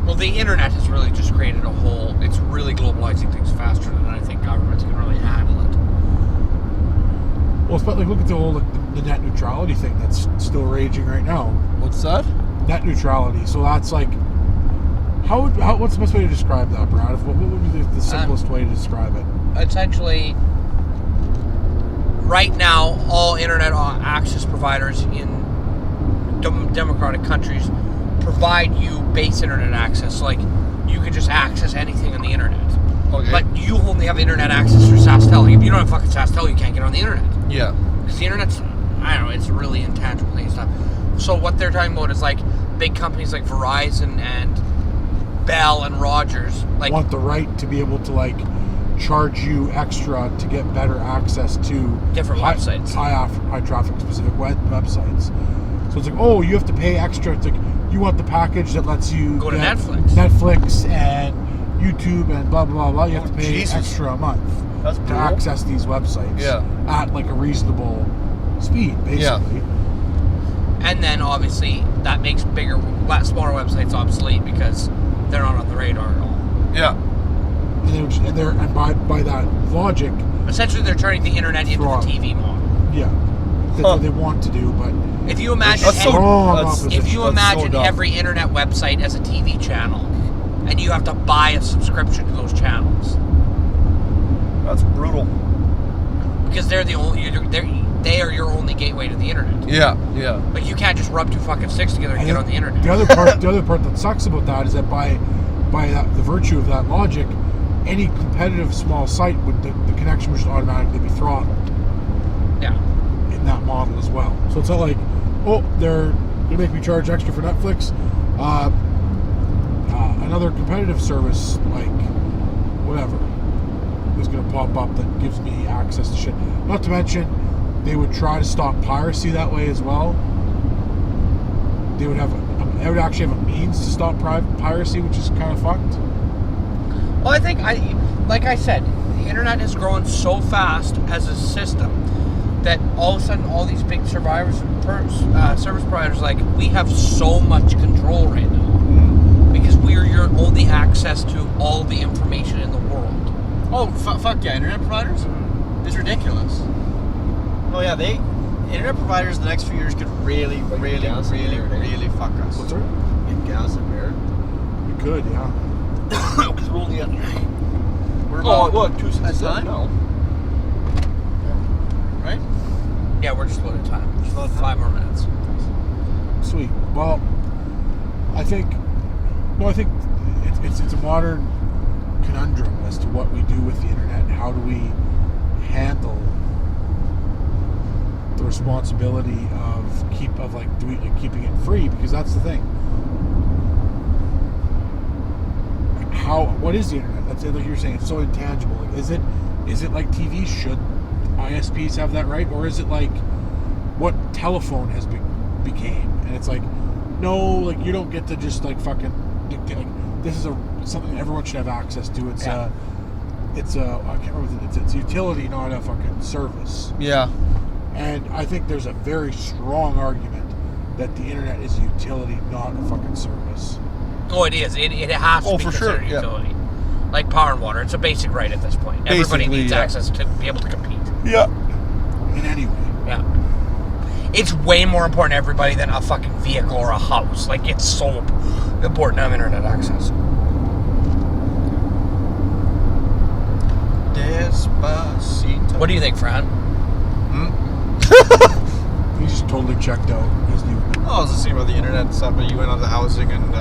well, the internet has really just created a whole, it's really globalizing things faster than I think governments can really handle it. Well, it's like, look at the whole the net neutrality thing that's still raging right now. What's that? Net neutrality. So that's like, what's the best way to describe that, Brad? What would be the simplest way to describe it? Essentially, right now, all internet access providers in democratic countries provide you base internet access. So, like, you can just access anything on the internet. Okay. But you only have internet access through SaskTel. If you don't have fucking SaskTel, you can't get on the internet. Yeah. Because the internet's, I don't know, it's a really intangible thing and stuff. So what they're talking about is, like, big companies like Verizon and Bell and Rogers, like, want the right to be able to, like, charge you extra to get better access to different websites, high traffic specific websites. So it's like, oh, you have to pay extra. It's like, you want the package that lets you go to get Netflix and YouTube and blah blah blah. You have to pay extra a month to access these websites. Yeah. At like a reasonable speed, basically. Yeah. And then obviously that makes smaller websites obsolete because they're not on the radar at all. Yeah. And by that logic, essentially they're turning the internet into the TV model. Yeah. That's what they want to do, but if you imagine every internet website as a TV channel, and you have to buy a subscription to those channels, that's brutal. Because they are your only gateway to the internet. Yeah, yeah. Like, you can't just rub two fucking sticks together and get on the internet. The other part that sucks about that is that by the virtue of that logic, any competitive small site would the connection would just automatically be throttled. Yeah. In that model as well. So it's not like, oh, they're gonna make me charge extra for Netflix. Another competitive service, like whatever, is gonna pop up that gives me access to shit. Not to mention, they would try to stop piracy that way as well. They would actually have a means to stop piracy, which is kind of fucked. Well, I think, like I said, the internet has grown so fast as a system that all of a sudden all these big service providers, like, we have so much control right now because we are your only access to all the information in the world. Oh, fuck yeah, internet providers? It's ridiculous. Oh yeah, Yeah, internet providers the next few years could really fuck us. What's that? Get gas and air. You could, yeah. Because we're only at. We're about what? 267 time? now. right? Yeah, we're just about at time. Just about 5 more minutes. Sweet. Well, I think it's a modern conundrum as to what we do with the internet. How do we handle the responsibility of keeping it free? Because that's the thing. What is the internet? That's like you're saying. It's so intangible. Like, is it like TV? Should ISPs have that right, or is it like what telephone has became? And it's like, no, like you don't get to just like fucking dictate. Like, this is something everyone should have access to. It's I can't remember. It's utility, not a fucking service. Yeah. And I think there's a very strong argument that the internet is a utility, not a fucking service. Oh, it is. It has to be for sure, considered a utility. Like power and water. It's a basic right at this point. Everybody Basically, needs yeah. access to be able to compete. Yeah. In any way. Yeah. It's way more important to everybody than a fucking vehicle or a house. Like, it's so important to have internet access. Despacito. What do you think, Fran? He just totally checked out his new. Oh, I was just thinking about the internet stuff, but you went on the housing and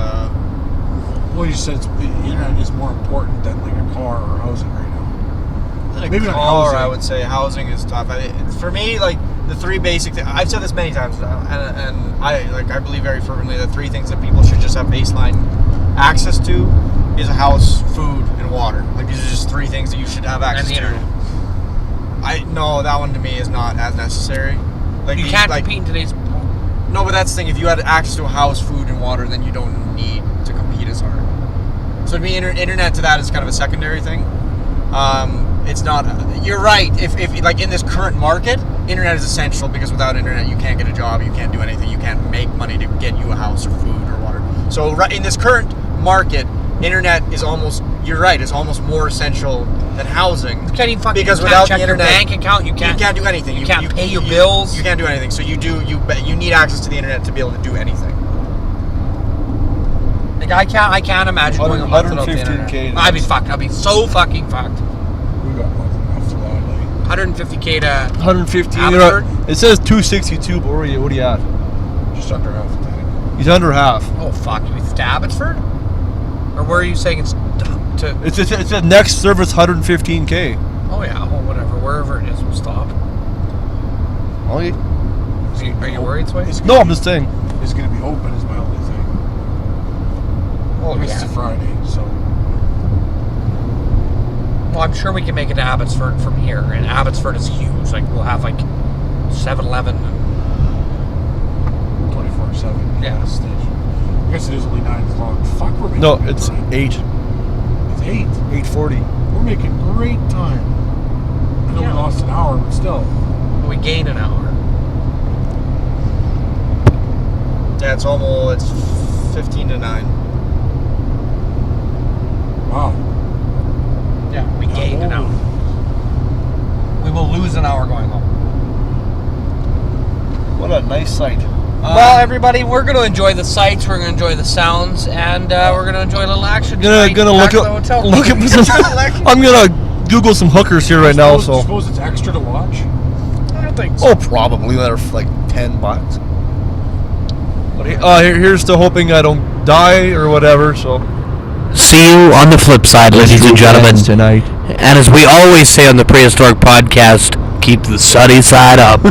Well, you said the internet is more important than like a car or housing right now. Maybe not car, housing. I would say housing is tough. For me, like the three basic things, I've said this many times now, and I believe very fervently that three things that people should just have baseline access to is a house, food, and water. Like these are just three things that you should have access And the internet. to. No, that one to me is not as necessary. Like You can't compete in today's... No, but that's the thing. If you had access to a house, food, and water, then you don't need to compete as hard. So to me, internet to that is kind of a secondary thing. It's not. You're right. If like in this current market, internet is essential because without internet, you can't get a job, you can't do anything, you can't make money to get you a house or food or water. So in this current market, internet is almost. You're right. It's almost more essential than housing. You can't even fucking... Because you without can't check the internet, your bank account. You can't do anything. You can't pay your bills. You can't do anything. So you need access to the internet to be able to do anything. Like I can't imagine going a month without the 115K. internet. I'd be fucked. I'd be so fucking fucked. We got more than enough for that. Like, 150K to 115. Abbotsford? It says 262, but what are you at? just under half a tank. He's under half. Oh fuck! You to Abbotsford? Or where are you saying it's to? It says next service 115K. Oh yeah. Oh whatever. Wherever it is, we'll stop. Okay. Are you worried, Swayde? No, I'm just saying. It's going to be open is my only thing. Oh It's a Friday, so. Well, I'm sure we can make it to Abbotsford from here, and Abbotsford is huge. Like we'll have like 7-Eleven. 24/7 Yeah. gas station. I guess it is only 9 o'clock. Fuck, we're making No, great it's time. 8. It's 8. 8:40. We're making great time. I know Yeah. we lost an hour, but still. We gained an hour. Yeah, it's 15 to 9. Wow. Yeah, we gained an Oh. hour. We will lose an hour going home. What a nice sight. Well, everybody, we're going to enjoy the sights, we're going to enjoy the sounds, and we're going to enjoy a little action. Gonna tonight look back at the up hotel. some. I'm gonna Google some hookers here right now. So. Suppose it's extra to watch? I don't think so. Oh, probably they're like $10. But here's to hoping I don't die or whatever. So. See you on the flip side, ladies and gentlemen. Tonight. And as we always say on the Prehistoric podcast, keep the sunny side up.